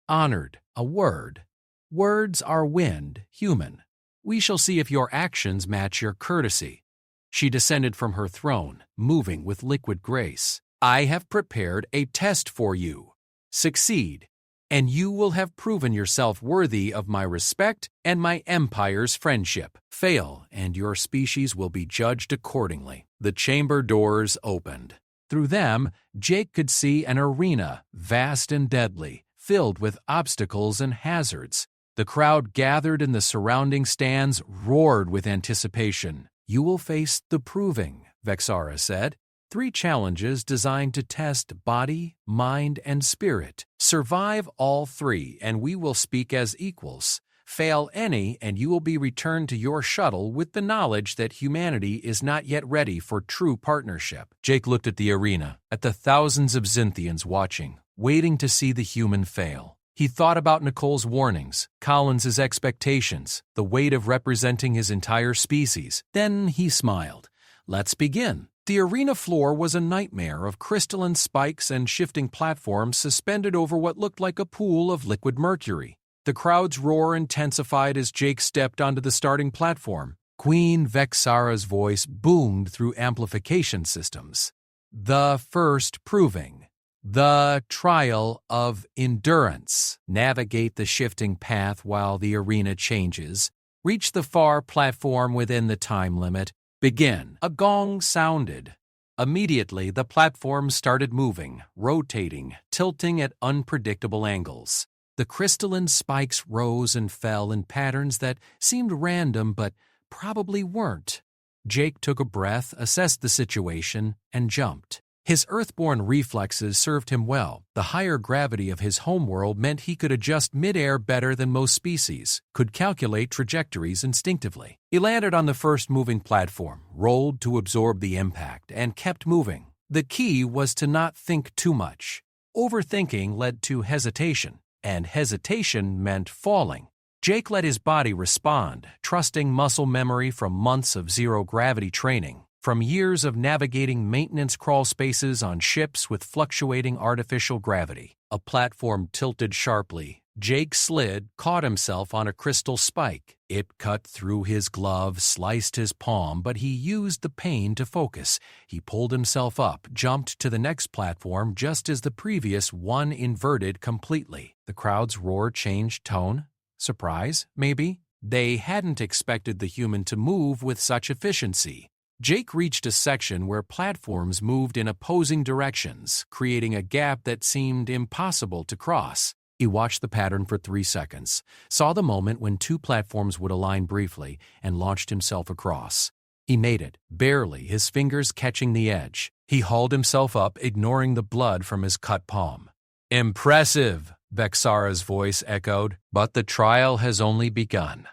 Honored, a word. Words are wind, human. We shall see if your actions match your courtesy. She descended from her throne, moving with liquid grace. I have prepared a test for you. Succeed, and you will have proven yourself worthy of my respect and my empire's friendship. Fail, and your species will be judged accordingly. The chamber doors opened. Through them, Jake could see an arena, vast and deadly, filled with obstacles and hazards. The crowd gathered in the surrounding stands roared with anticipation. You will face the proving, Vexara said. 3 challenges designed to test body, mind, and spirit. Survive all 3, and we will speak as equals. Fail any, and you will be returned to your shuttle with the knowledge that humanity is not yet ready for true partnership. Jake looked at the arena, at the thousands of Xinthians watching, waiting to see the human fail. He thought about Nicole's warnings, Collins's expectations, the weight of representing his entire species. Then he smiled. Let's begin. The arena floor was a nightmare of crystalline spikes and shifting platforms suspended over what looked like a pool of liquid mercury. The crowd's roar intensified as Jake stepped onto the starting platform. Queen Vexara's voice boomed through amplification systems. The first proving. The trial of endurance. Navigate the shifting path while the arena changes. Reach the far platform within the time limit. Begin. A gong sounded. Immediately, the platform started moving, rotating, tilting at unpredictable angles. The crystalline spikes rose and fell in patterns that seemed random but probably weren't. Jake took a breath, assessed the situation, and jumped. His earthborn reflexes served him well. The higher gravity of his homeworld meant he could adjust midair better than most species, could calculate trajectories instinctively. He landed on the first moving platform, rolled to absorb the impact, and kept moving. The key was to not think too much. Overthinking led to hesitation, and hesitation meant falling. Jake let his body respond, trusting muscle memory from months of zero-gravity training. From years of navigating maintenance crawl spaces on ships with fluctuating artificial gravity. A platform tilted sharply. Jake slid, caught himself on a crystal spike. It cut through his glove, sliced his palm, but he used the pain to focus. He pulled himself up, jumped to the next platform just as the previous one inverted completely. The crowd's roar changed tone. Surprise, maybe? They hadn't expected the human to move with such efficiency. Jake reached a section where platforms moved in opposing directions, creating a gap that seemed impossible to cross. He watched the pattern for 3 seconds, saw the moment when 2 platforms would align briefly, and launched himself across. He made it, barely, his fingers catching the edge. He hauled himself up, ignoring the blood from his cut palm. Impressive, Vexara's voice echoed, but the trial has only begun.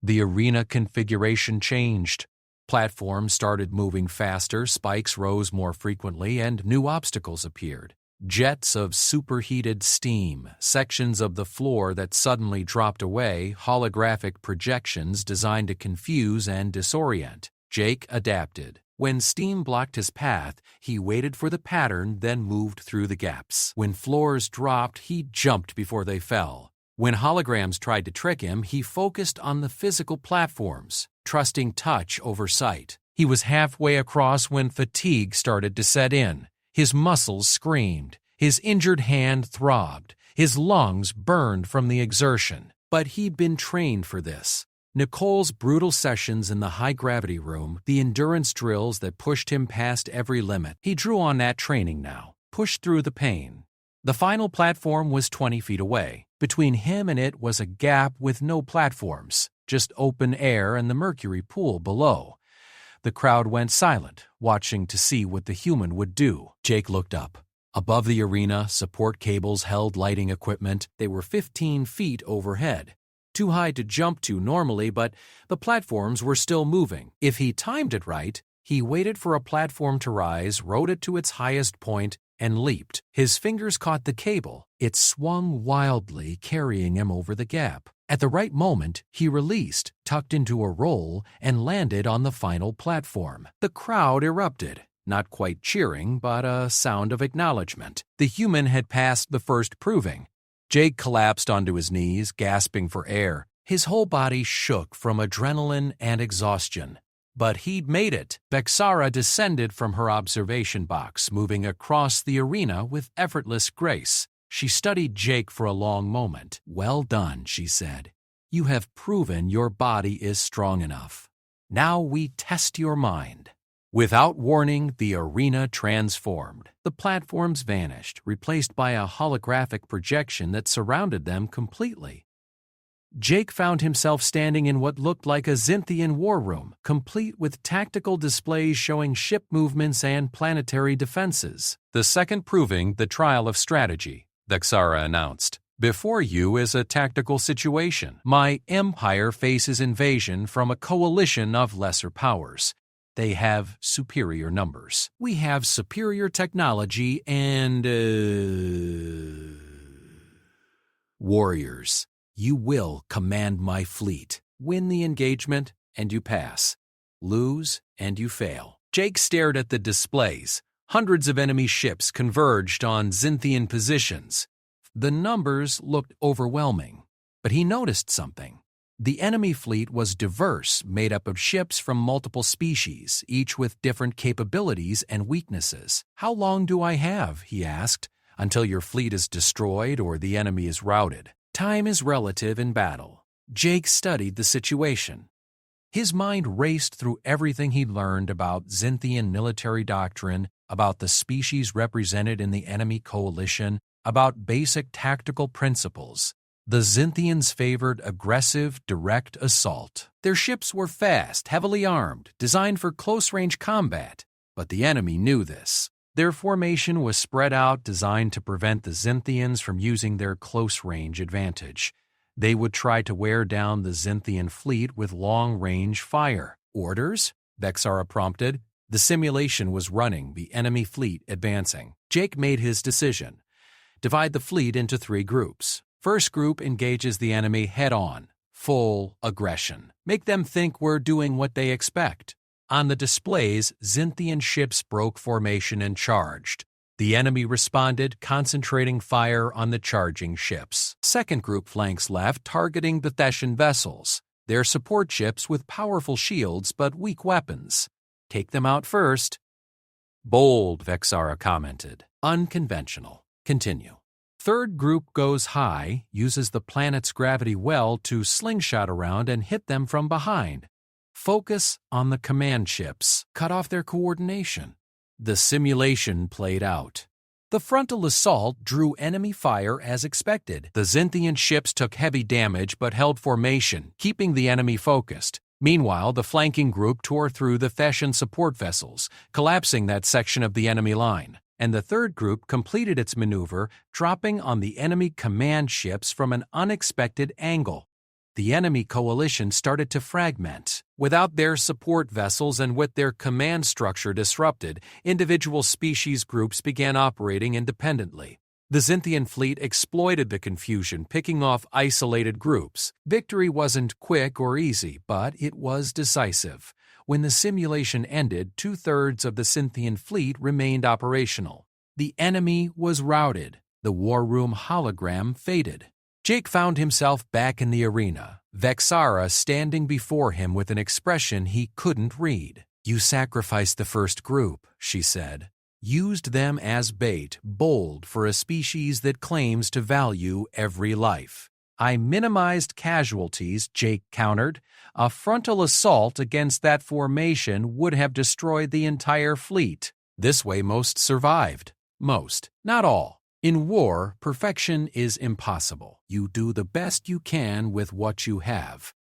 The arena configuration changed. Platforms started moving faster, spikes rose more frequently, and new obstacles appeared. Jets of superheated steam, sections of the floor that suddenly dropped away, holographic projections designed to confuse and disorient. Jake adapted. When steam blocked his path, he waited for the pattern, then moved through the gaps. When floors dropped, he jumped before they fell. When holograms tried to trick him, he focused on the physical platforms, trusting touch over sight. He was halfway across when fatigue started to set in. His muscles screamed. His injured hand throbbed. His lungs burned from the exertion. But he'd been trained for this. Nicole's brutal sessions in the high-gravity room, the endurance drills that pushed him past every limit. He drew on that training now, pushed through the pain. The final platform was 20 feet away. Between him and it was a gap with no platforms, just open air and the mercury pool below. The crowd went silent, watching to see what the human would do. Jake looked up. Above the arena, support cables held lighting equipment. They were 15 feet overhead. Too high to jump to normally, but the platforms were still moving. If he timed it right, he waited for a platform to rise, rode it to its highest point, and leaped. His fingers caught the cable. It swung wildly, carrying him over the gap. At the right moment, he released, tucked into a roll, and landed on the final platform. The crowd erupted, not quite cheering, but a sound of acknowledgement. The human had passed the first proving. Jake collapsed onto his knees, gasping for air. His whole body shook from adrenaline and exhaustion. But he'd made it. Vexara descended from her observation box, moving across the arena with effortless grace. She studied Jake for a long moment. "Well done," she said. "You have proven your body is strong enough. Now we test your mind." Without warning, the arena transformed. The platforms vanished, replaced by a holographic projection that surrounded them completely. Jake found himself standing in what looked like a Zynthian war room, complete with tactical displays showing ship movements and planetary defenses. "The second proving the trial of strategy," Vexara announced. "Before you is a tactical situation. My empire faces invasion from a coalition of lesser powers. They have superior numbers. We have superior technology and, warriors. You will command my fleet. Win the engagement, and you pass. Lose, and you fail." Jake stared at the displays. Hundreds of enemy ships converged on Zynthian positions. The numbers looked overwhelming, but he noticed something. The enemy fleet was diverse, made up of ships from multiple species, each with different capabilities and weaknesses. "How long do I have," he asked, "until your fleet is destroyed or the enemy is routed?" Time is relative in battle. Jake studied the situation. His mind raced through everything he'd learned about Zynthian military doctrine, about the species represented in the enemy coalition, about basic tactical principles. The Zynthians favored aggressive, direct assault. Their ships were fast, heavily armed, designed for close-range combat, but the enemy knew this. Their formation was spread out, designed to prevent the Zynthians from using their close-range advantage. They would try to wear down the Zynthian fleet with long-range fire. "Orders?" Vexara prompted. The simulation was running, the enemy fleet advancing. Jake made his decision. Divide the fleet into 3 groups. First group engages the enemy head-on, full aggression. Make them think we're doing what they expect. On the displays, Zynthian ships broke formation and charged. The enemy responded, concentrating fire on the charging ships. Second group flanks left, targeting the Theshan vessels. They're support ships with powerful shields but weak weapons. Take them out first. "Bold," Vexara commented. "Unconventional. Continue." Third group goes high, uses the planet's gravity well to slingshot around and hit them from behind. Focus on the command ships. Cut off their coordination. The simulation played out. The frontal assault drew enemy fire as expected. The Zynthian ships took heavy damage but held formation, keeping the enemy focused. Meanwhile, the flanking group tore through the Theshan support vessels, collapsing that section of the enemy line. And the third group completed its maneuver, dropping on the enemy command ships from an unexpected angle. The enemy coalition started to fragment. Without their support vessels and with their command structure disrupted, individual species groups began operating independently. The Zynthian fleet exploited the confusion, picking off isolated groups. Victory wasn't quick or easy, but it was decisive. When the simulation ended, 2/3 of the Zynthian fleet remained operational. The enemy was routed. The war room hologram faded. Jake found himself back in the arena, Vexara standing before him with an expression he couldn't read. "You sacrificed the first group," she said. "Used them as bait, bold for a species that claims to value every life." "I minimized casualties," Jake countered. "A frontal assault against that formation would have destroyed the entire fleet. This way most survived. Most, not all. In war, perfection is impossible. You do the best you can with what you have."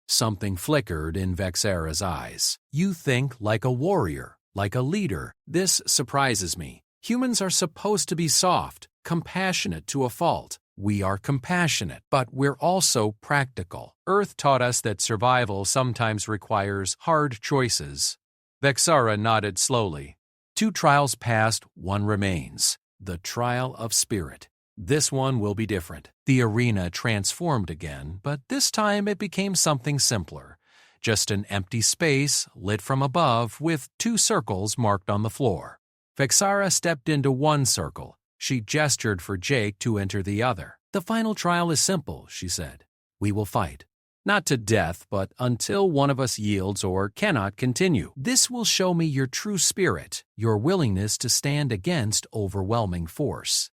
Something flickered in Vexara's eyes. "You think like a warrior, like a leader. This surprises me. Humans are supposed to be soft, compassionate to a fault. We are compassionate, but we're also practical. Earth taught us that survival sometimes requires hard choices." Vexara nodded slowly. 2 trials passed, 1 remains. The trial of spirit. This one will be different. The arena transformed again, but this time it became something simpler. Just an empty space lit from above with 2 circles marked on the floor. Vexara stepped into one circle. She gestured for Jake to enter the other. "The final trial is simple," she said. "We will fight. Not to death, but until one of us yields or cannot continue. This will show me your true spirit, your willingness to stand against overwhelming force."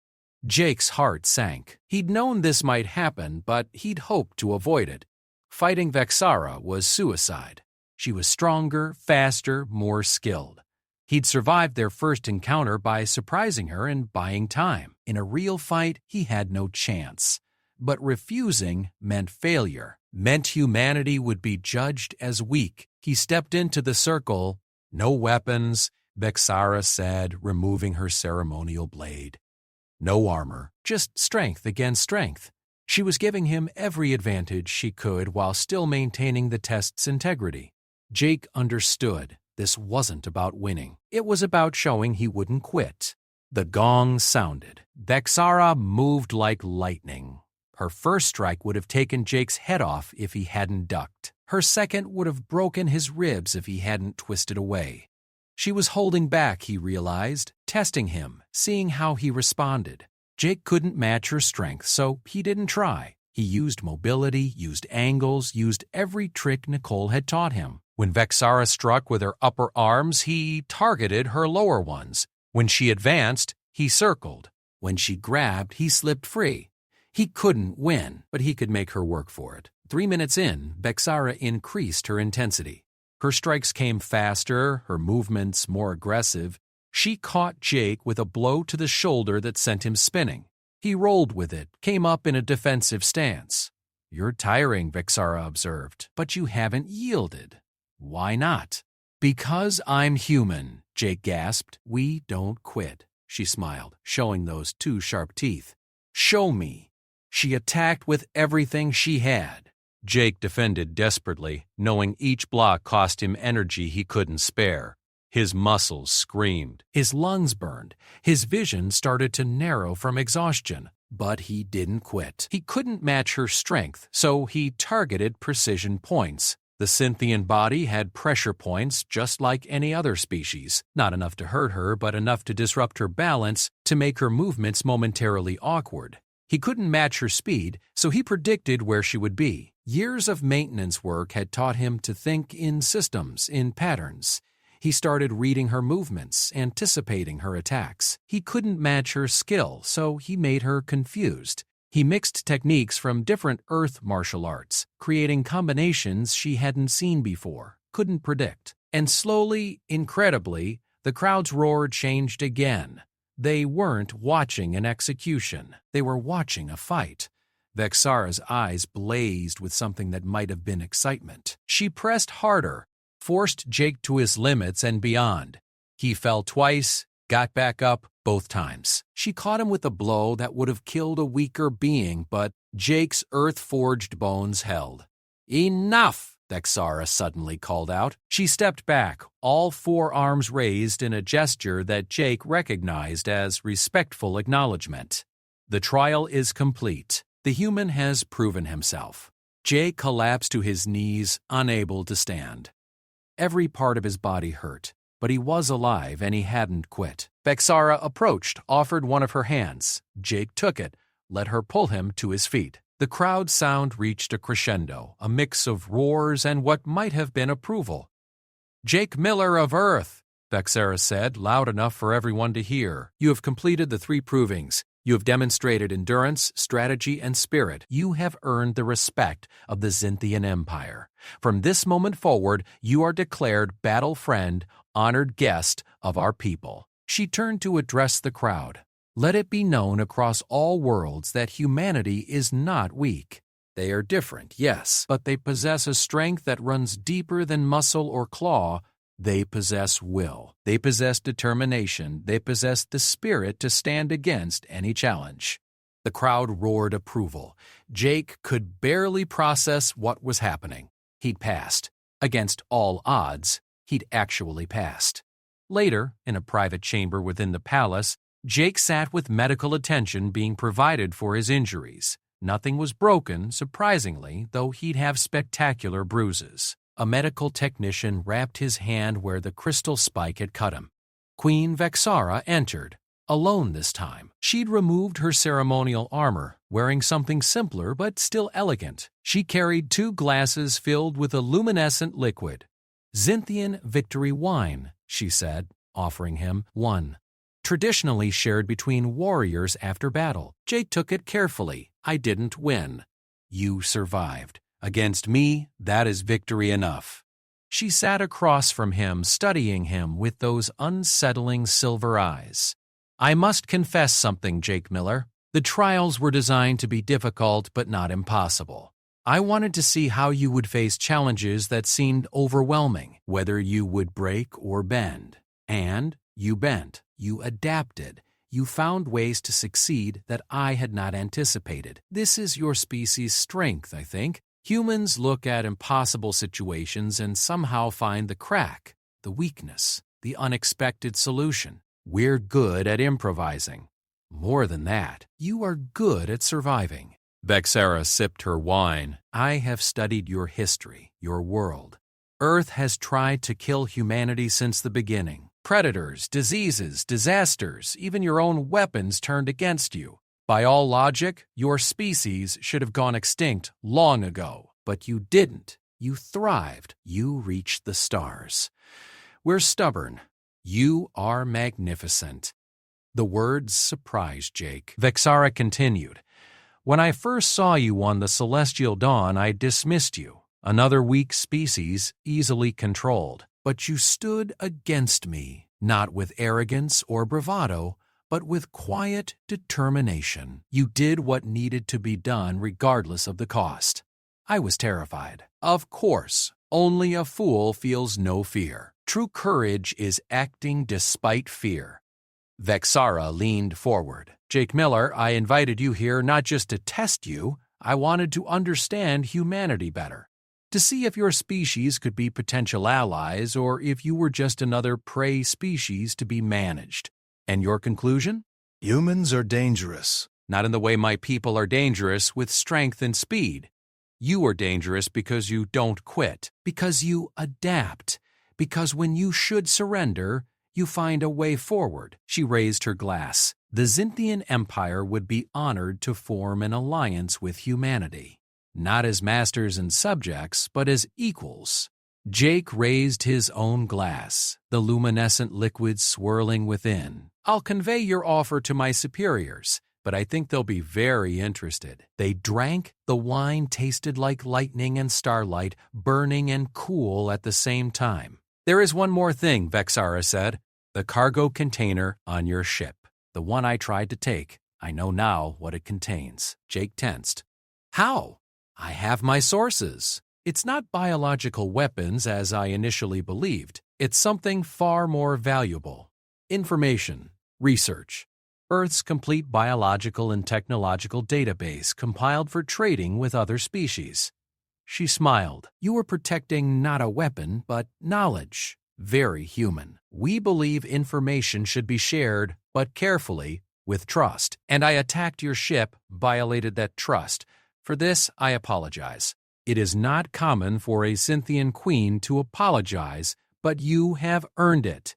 Jake's heart sank. He'd known this might happen, but he'd hoped to avoid it. Fighting Vexara was suicide. She was stronger, faster, more skilled. He'd survived their first encounter by surprising her and buying time. In a real fight, he had no chance. But refusing meant failure, meant humanity would be judged as weak. He stepped into the circle. "No weapons," Vexara said, removing her ceremonial blade. "No armor, just strength against strength." She was giving him every advantage she could while still maintaining the test's integrity. Jake understood this wasn't about winning. It was about showing he wouldn't quit. The gong sounded. Vexara moved like lightning. Her first strike would have taken Jake's head off if he hadn't ducked. Her second would have broken his ribs if he hadn't twisted away. She was holding back, he realized, testing him, seeing how he responded. Jake couldn't match her strength, so he didn't try. He used mobility, used angles, used every trick Nicole had taught him. When Vexara struck with her upper arms, he targeted her lower ones. When she advanced, he circled. When she grabbed, he slipped free. He couldn't win, but he could make her work for it. 3 minutes in, Vexara increased her intensity. Her strikes came faster, her movements more aggressive. She caught Jake with a blow to the shoulder that sent him spinning. He rolled with it, came up in a defensive stance. "You're tiring," Vexara observed, "but you haven't yielded." "Why not?" "Because I'm human," Jake gasped. "We don't quit," she smiled, showing those 2 sharp teeth. "Show me." She attacked with everything she had. Jake defended desperately, knowing each block cost him energy he couldn't spare. His muscles screamed. His lungs burned. His vision started to narrow from exhaustion. But he didn't quit. He couldn't match her strength, so he targeted precision points. The Cynthian body had pressure points just like any other species. Not enough to hurt her, but enough to disrupt her balance, to make her movements momentarily awkward. He couldn't match her speed, so he predicted where she would be. Years of maintenance work had taught him to think in systems, in patterns. He started reading her movements, anticipating her attacks. He couldn't match her skill, so he made her confused. He mixed techniques from different Earth martial arts, creating combinations she hadn't seen before, couldn't predict. And slowly, incredibly, the crowd's roar changed again. They weren't watching an execution. They were watching a fight. Vexara's eyes blazed with something that might have been excitement. She pressed harder, forced Jake to his limits and beyond. He fell twice, got back up both times. She caught him with a blow that would have killed a weaker being, but Jake's earth-forged bones held. "Enough!" Vexara suddenly called out. She stepped back, all 4 arms raised in a gesture that Jake recognized as respectful acknowledgement. The trial is complete. The human has proven himself. Jake collapsed to his knees, unable to stand. Every part of his body hurt, but he was alive and he hadn't quit. Vexara approached, offered one of her hands. Jake took it, let her pull him to his feet. The crowd sound reached a crescendo, a mix of roars and what might have been approval. "Jake Miller of Earth," Vexara said, loud enough for everyone to hear. "You have completed the 3 provings. You have demonstrated endurance, strategy, and spirit. You have earned the respect of the Zynthian Empire. From this moment forward, you are declared battle friend, honored guest of our people." She turned to address the crowd. "Let it be known across all worlds that humanity is not weak. They are different, yes, but they possess a strength that runs deeper than muscle or claw. They possess will. They possess determination. They possess the spirit to stand against any challenge." The crowd roared approval. Jake could barely process what was happening. He'd passed. Against all odds, he'd actually passed. Later, in a private chamber within the palace, Jake sat with medical attention being provided for his injuries. Nothing was broken, surprisingly, though he'd have spectacular bruises. A medical technician wrapped his hand where the crystal spike had cut him. Queen Vexara entered, alone this time. She'd removed her ceremonial armor, wearing something simpler but still elegant. She carried 2 glasses filled with a luminescent liquid. "Zynthian victory wine," she said, offering him one. Traditionally shared between warriors after battle. Jake took it carefully. "I didn't win. You survived. Against me, that is victory enough." She sat across from him, studying him with those unsettling silver eyes. "I must confess something, Jake Miller. The trials were designed to be difficult but not impossible. I wanted to see how you would face challenges that seemed overwhelming, whether you would break or bend. And you bent. You adapted. You found ways to succeed that I had not anticipated. This is your species' strength, I think. Humans look at impossible situations and somehow find the crack, the weakness, the unexpected solution. We're good at improvising. More than that, you are good at surviving." Vexara sipped her wine. "I have studied your history, your world. Earth has tried to kill humanity since the beginning. Predators, diseases, disasters, even your own weapons turned against you. By all logic, your species should have gone extinct long ago. But you didn't. You thrived. You reached the stars. We're stubborn. You are magnificent." The words surprised Jake. Vexara continued, "When I first saw you on the Celestial Dawn, I dismissed you. Another weak species, easily controlled. But you stood against me, not with arrogance or bravado, but with quiet determination. You did what needed to be done regardless of the cost. I was terrified. Of course, only a fool feels no fear. True courage is acting despite fear." Vexara leaned forward. "Jake Miller, I invited you here not just to test you. I wanted to understand humanity better. To see if your species could be potential allies or if you were just another prey species to be managed. And your conclusion?" Humans are dangerous. "Not in the way my people are dangerous with strength and speed. You are dangerous because you don't quit, because you adapt, because when you should surrender, you find a way forward." She raised her glass. "The Zynthian Empire would be honored to form an alliance with humanity. Not as masters and subjects, but as equals." Jake raised his own glass, the luminescent liquid swirling within. "I'll convey your offer to my superiors, but I think they'll be very interested." They drank. The wine tasted like lightning and starlight, burning and cool at the same time. "There is one more thing," Vexara said. "The cargo container on your ship. The one I tried to take. I know now what it contains." Jake tensed. "How?" "I have my sources. It's not biological weapons as I initially believed. It's something far more valuable. Information. Research. Earth's complete biological and technological database compiled for trading with other species." She smiled. "You are protecting not a weapon, but knowledge. Very human. We believe information should be shared, but carefully, with trust. And I attacked your ship, violated that trust. For this, I apologize. It is not common for a Cynthian queen to apologize, but you have earned it."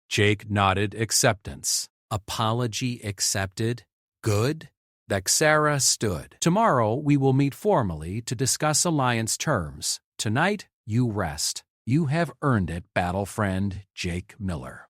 Jake nodded acceptance. Apology accepted? Good? Vexara stood. "Tomorrow we will meet formally to discuss alliance terms. Tonight, you rest. You have earned it, battle friend Jake Miller."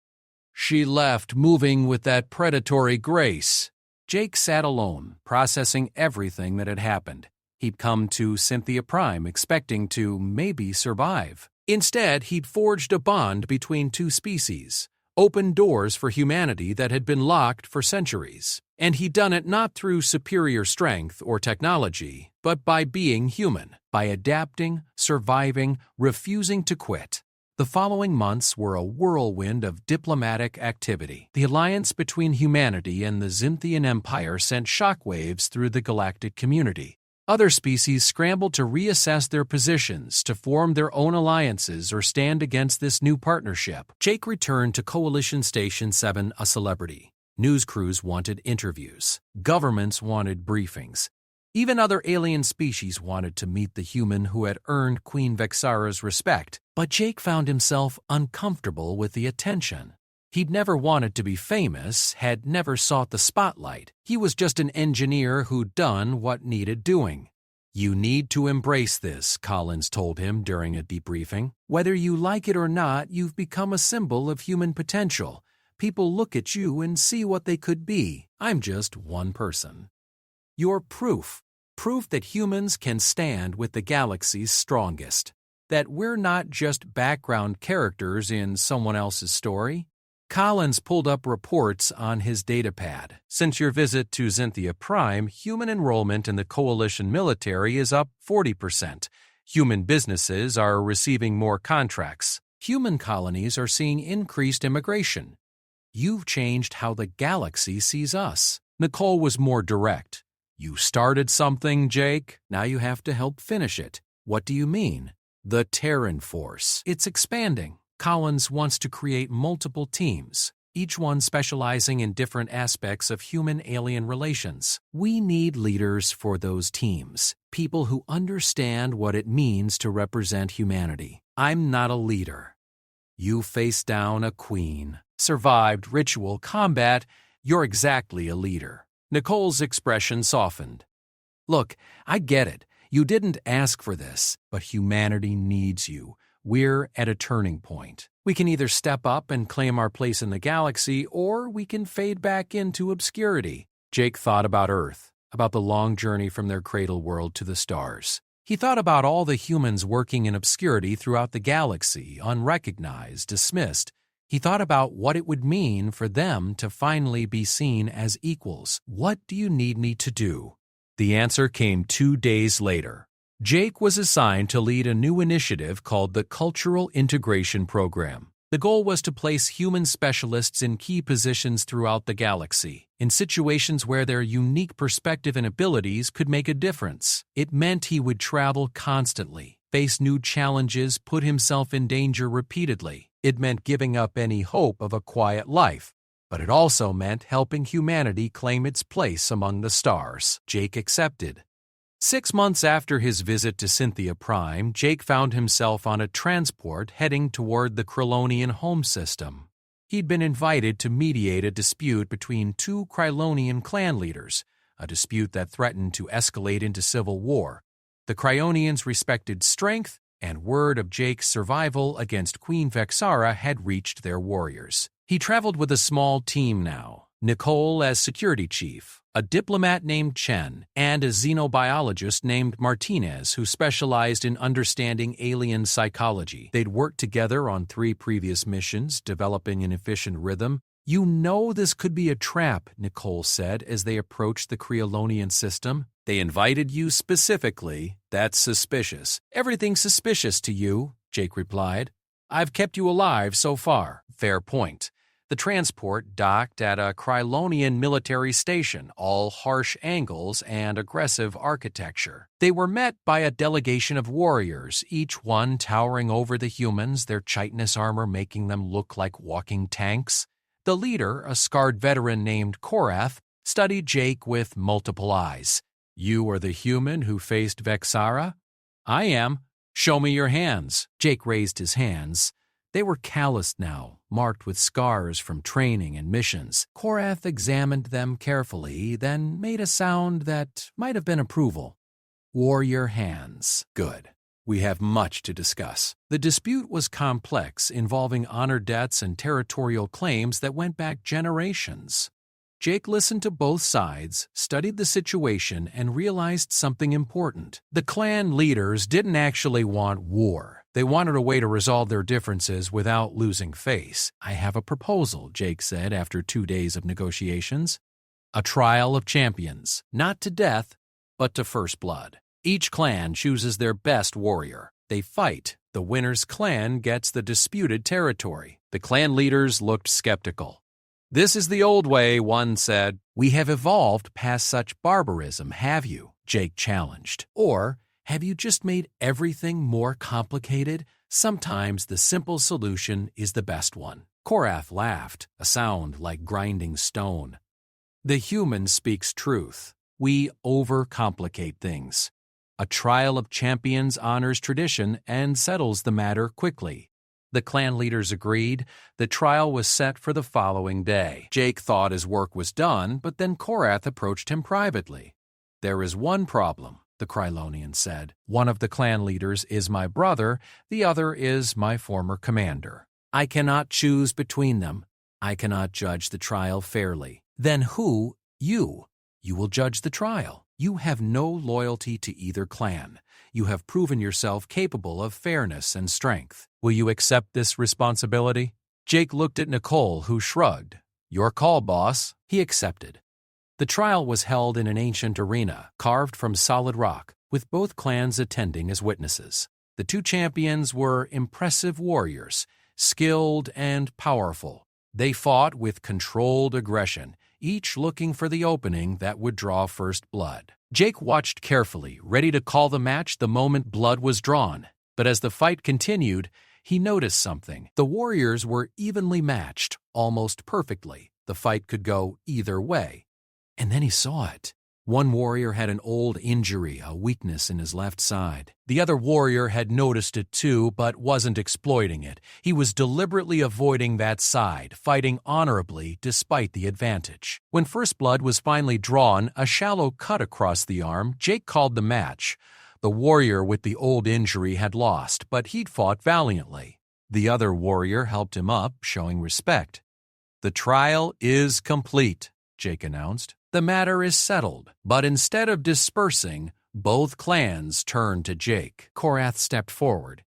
She left, moving with that predatory grace. Jake sat alone, processing everything that had happened. He'd come to Cynthia Prime expecting to maybe survive. Instead, he'd forged a bond between two species, opened doors for humanity that had been locked for centuries. And he'd done it not through superior strength or technology, but by being human, by adapting, surviving, refusing to quit. The following months were a whirlwind of diplomatic activity. The alliance between humanity and the Zynthian Empire sent shockwaves through the galactic community. Other species scrambled to reassess their positions, to form their own alliances or stand against this new partnership. Jake returned to Coalition Station 7 a celebrity. News crews wanted interviews. Governments wanted briefings. Even other alien species wanted to meet the human who had earned Queen Vexara's respect. But Jake found himself uncomfortable with the attention. He'd never wanted to be famous, had never sought the spotlight. He was just an engineer who'd done what needed doing. "You need to embrace this," Collins told him during a debriefing. "Whether you like it or not, you've become a symbol of human potential. People look at you and see what they could be. I'm just one person. You're proof that humans can stand with the galaxy's strongest. That we're not just background characters in someone else's story." Collins pulled up reports on his datapad. "Since your visit to Xynthia Prime, human enrollment in the Coalition military is up 40%. Human businesses are receiving more contracts. Human colonies are seeing increased immigration. You've changed how the galaxy sees us." Nicole was more direct. "You started something, Jake. Now you have to help finish it." "What do you mean?" "The Terran Force. It's expanding. Collins wants to create multiple teams, each one specializing in different aspects of human-alien relations. We need leaders for those teams, people who understand what it means to represent humanity. I'm not a leader." "You faced down a queen, survived ritual combat. You're exactly a leader." Nicole's expression softened. "Look, I get it. You didn't ask for this, but humanity needs you. We're at a turning point. We can either step up and claim our place in the galaxy, or we can fade back into obscurity." Jake thought about Earth, about the long journey from their cradle world to the stars. He thought about all the humans working in obscurity throughout the galaxy, unrecognized, dismissed. He thought about what it would mean for them to finally be seen as equals. "What do you need me to do?" The answer came 2 days later. Jake was assigned to lead a new initiative called the Cultural Integration Program. The goal was to place human specialists in key positions throughout the galaxy, in situations where their unique perspective and abilities could make a difference. It meant he would travel constantly, face new challenges, put himself in danger repeatedly. It meant giving up any hope of a quiet life. But it also meant helping humanity claim its place among the stars. Jake accepted. 6 months after his visit to Xynthia Prime, Jake found himself on a transport heading toward the Krylonian home system. He'd been invited to mediate a dispute between 2 Krylonian clan leaders, a dispute that threatened to escalate into civil war. The Kryonians respected strength, and word of Jake's survival against Queen Vexara had reached their warriors. He traveled with a small team now, Nicole as security chief, a diplomat named Chen, and a xenobiologist named Martinez who specialized in understanding alien psychology. They'd worked together on 3 previous missions, developing an efficient rhythm. "You know this could be a trap," Nicole said as they approached the Kryonian system. "They invited you specifically. That's suspicious." "Everything's suspicious to you," Jake replied. "I've kept you alive so far." "Fair point." The transport docked at a Krylonian military station, all harsh angles and aggressive architecture. They were met by a delegation of warriors, each one towering over the humans, their chitinous armor making them look like walking tanks. The leader, a scarred veteran named Korath, studied Jake with multiple eyes. "You are the human who faced Vexara?" "I am." "Show me your hands." Jake raised his hands. They were calloused now, marked with scars from training and missions. Korath examined them carefully, then made a sound that might have been approval. "Warrior hands. Good. We have much to discuss." The dispute was complex, involving honor debts and territorial claims that went back generations. Jake listened to both sides, studied the situation, and realized something important. The clan leaders didn't actually want war. They wanted a way to resolve their differences without losing face. "I have a proposal," Jake said after 2 days of negotiations. "A trial of champions, not to death, but to first blood. Each clan chooses their best warrior. They fight. The winner's clan gets the disputed territory." The clan leaders looked skeptical. "This is the old way," one said. "We have evolved past such barbarism, have you?" Jake challenged. "Or have you just made everything more complicated? Sometimes the simple solution is the best one. Korath laughed, a sound like grinding stone. The human speaks truth. We overcomplicate things. A trial of champions honors tradition and settles the matter quickly. The clan leaders agreed. The trial was set for the following day. Jake thought his work was done, but then Korath approached him privately. "There is one problem," the Krylonian said. "One of the clan leaders is my brother, the other is my former commander. I cannot choose between them. I cannot judge the trial fairly." "Then who? You. You will judge the trial. You have no loyalty to either clan. You have proven yourself capable of fairness and strength. Will you accept this responsibility?" Jake looked at Nicole, who shrugged. "Your call, boss." He accepted. The trial was held in an ancient arena, carved from solid rock, with both clans attending as witnesses. The two champions were impressive warriors, skilled and powerful. They fought with controlled aggression, each looking for the opening that would draw first blood. Jake watched carefully, ready to call the match the moment blood was drawn. But as the fight continued, he noticed something. The warriors were evenly matched, almost perfectly. The fight could go either way. And then he saw it. One warrior had an old injury, a weakness in his left side. The other warrior had noticed it too, but wasn't exploiting it. He was deliberately avoiding that side, fighting honorably despite the advantage. When first blood was finally drawn, a shallow cut across the arm, Jake called the match. The warrior with the old injury had lost, but he'd fought valiantly. The other warrior helped him up, showing respect. "The trial is complete," Jake announced. "The matter is settled." But instead of dispersing, both clans turned to Jake. Korath stepped forward.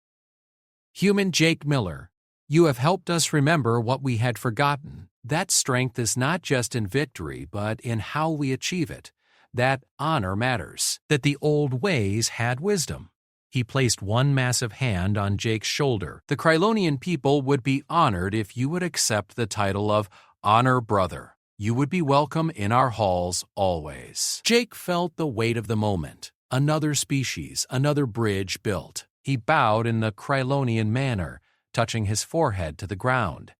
"Human Jake Miller, you have helped us remember what we had forgotten. That strength is not just in victory, but in how we achieve it. That honor matters. That the old ways had wisdom." He placed one massive hand on Jake's shoulder. "The Krylonian people would be honored if you would accept the title of Honor Brother. You would be welcome in our halls always." Jake felt the weight of the moment. Another species, another bridge built. He bowed in the Krylonian manner, touching his forehead to the ground.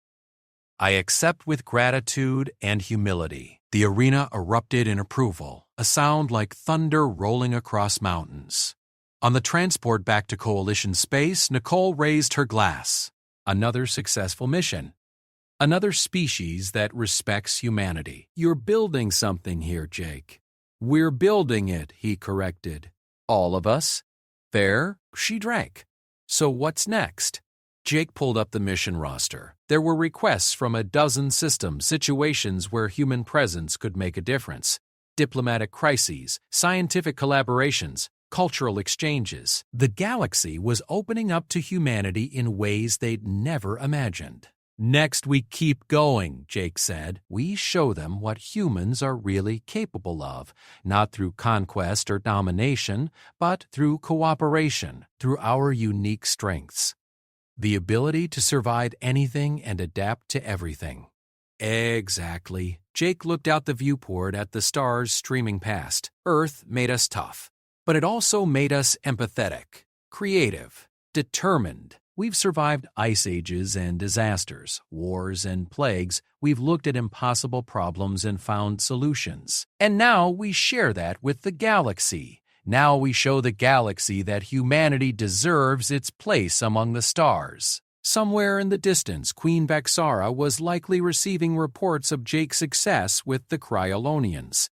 "I accept with gratitude and humility." The arena erupted in approval, a sound like thunder rolling across mountains. On the transport back to Coalition space, Nicole raised her glass. Another successful mission. Another species that respects humanity. "You're building something here, Jake." "We're building it," he corrected. "All of us." "Fair?" She drank. "So what's next?" Jake pulled up the mission roster. There were requests from a dozen systems, situations where human presence could make a difference. Diplomatic crises, scientific collaborations, cultural exchanges. The galaxy was opening up to humanity in ways they'd never imagined. "Next we keep going," Jake said. "We show them what humans are really capable of, not through conquest or domination, but through cooperation, through our unique strengths. The ability to survive anything and adapt to everything." Exactly. Jake looked out the viewport at the stars streaming past. Earth made us tough, but it also made us empathetic, creative, determined. We've survived ice ages and disasters, wars and plagues. We've looked at impossible problems and found solutions. And now we share that with the galaxy. Now we show the galaxy that humanity deserves its place among the stars. Somewhere in the distance, Queen Vexara was likely receiving reports of Jake's success with the Krylonians.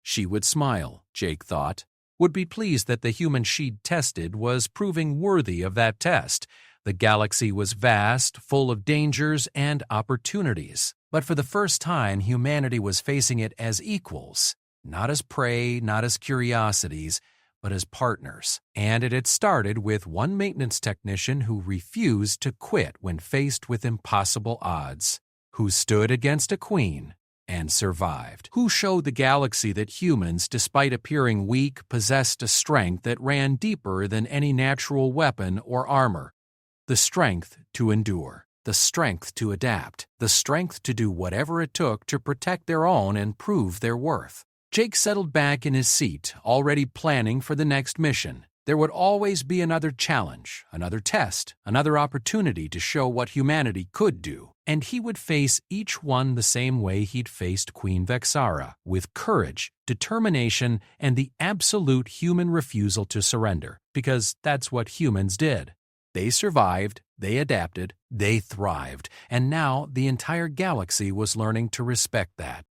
She would smile, Jake thought, would be pleased that the human she'd tested was proving worthy of that test. The galaxy was vast, full of dangers and opportunities. But for the first time, humanity was facing it as equals, not as prey, not as curiosities, but as partners. And it had started with one maintenance technician who refused to quit when faced with impossible odds, who stood against a queen and survived, who showed the galaxy that humans, despite appearing weak, possessed a strength that ran deeper than any natural weapon or armor. The strength to endure, the strength to adapt, the strength to do whatever it took to protect their own and prove their worth. Jake settled back in his seat, already planning for the next mission. There would always be another challenge, another test, another opportunity to show what humanity could do, and he would face each one the same way he'd faced Queen Vexara, with courage, determination, and the absolute human refusal to surrender, because that's what humans did. They survived, they adapted, they thrived, and now the entire galaxy was learning to respect that.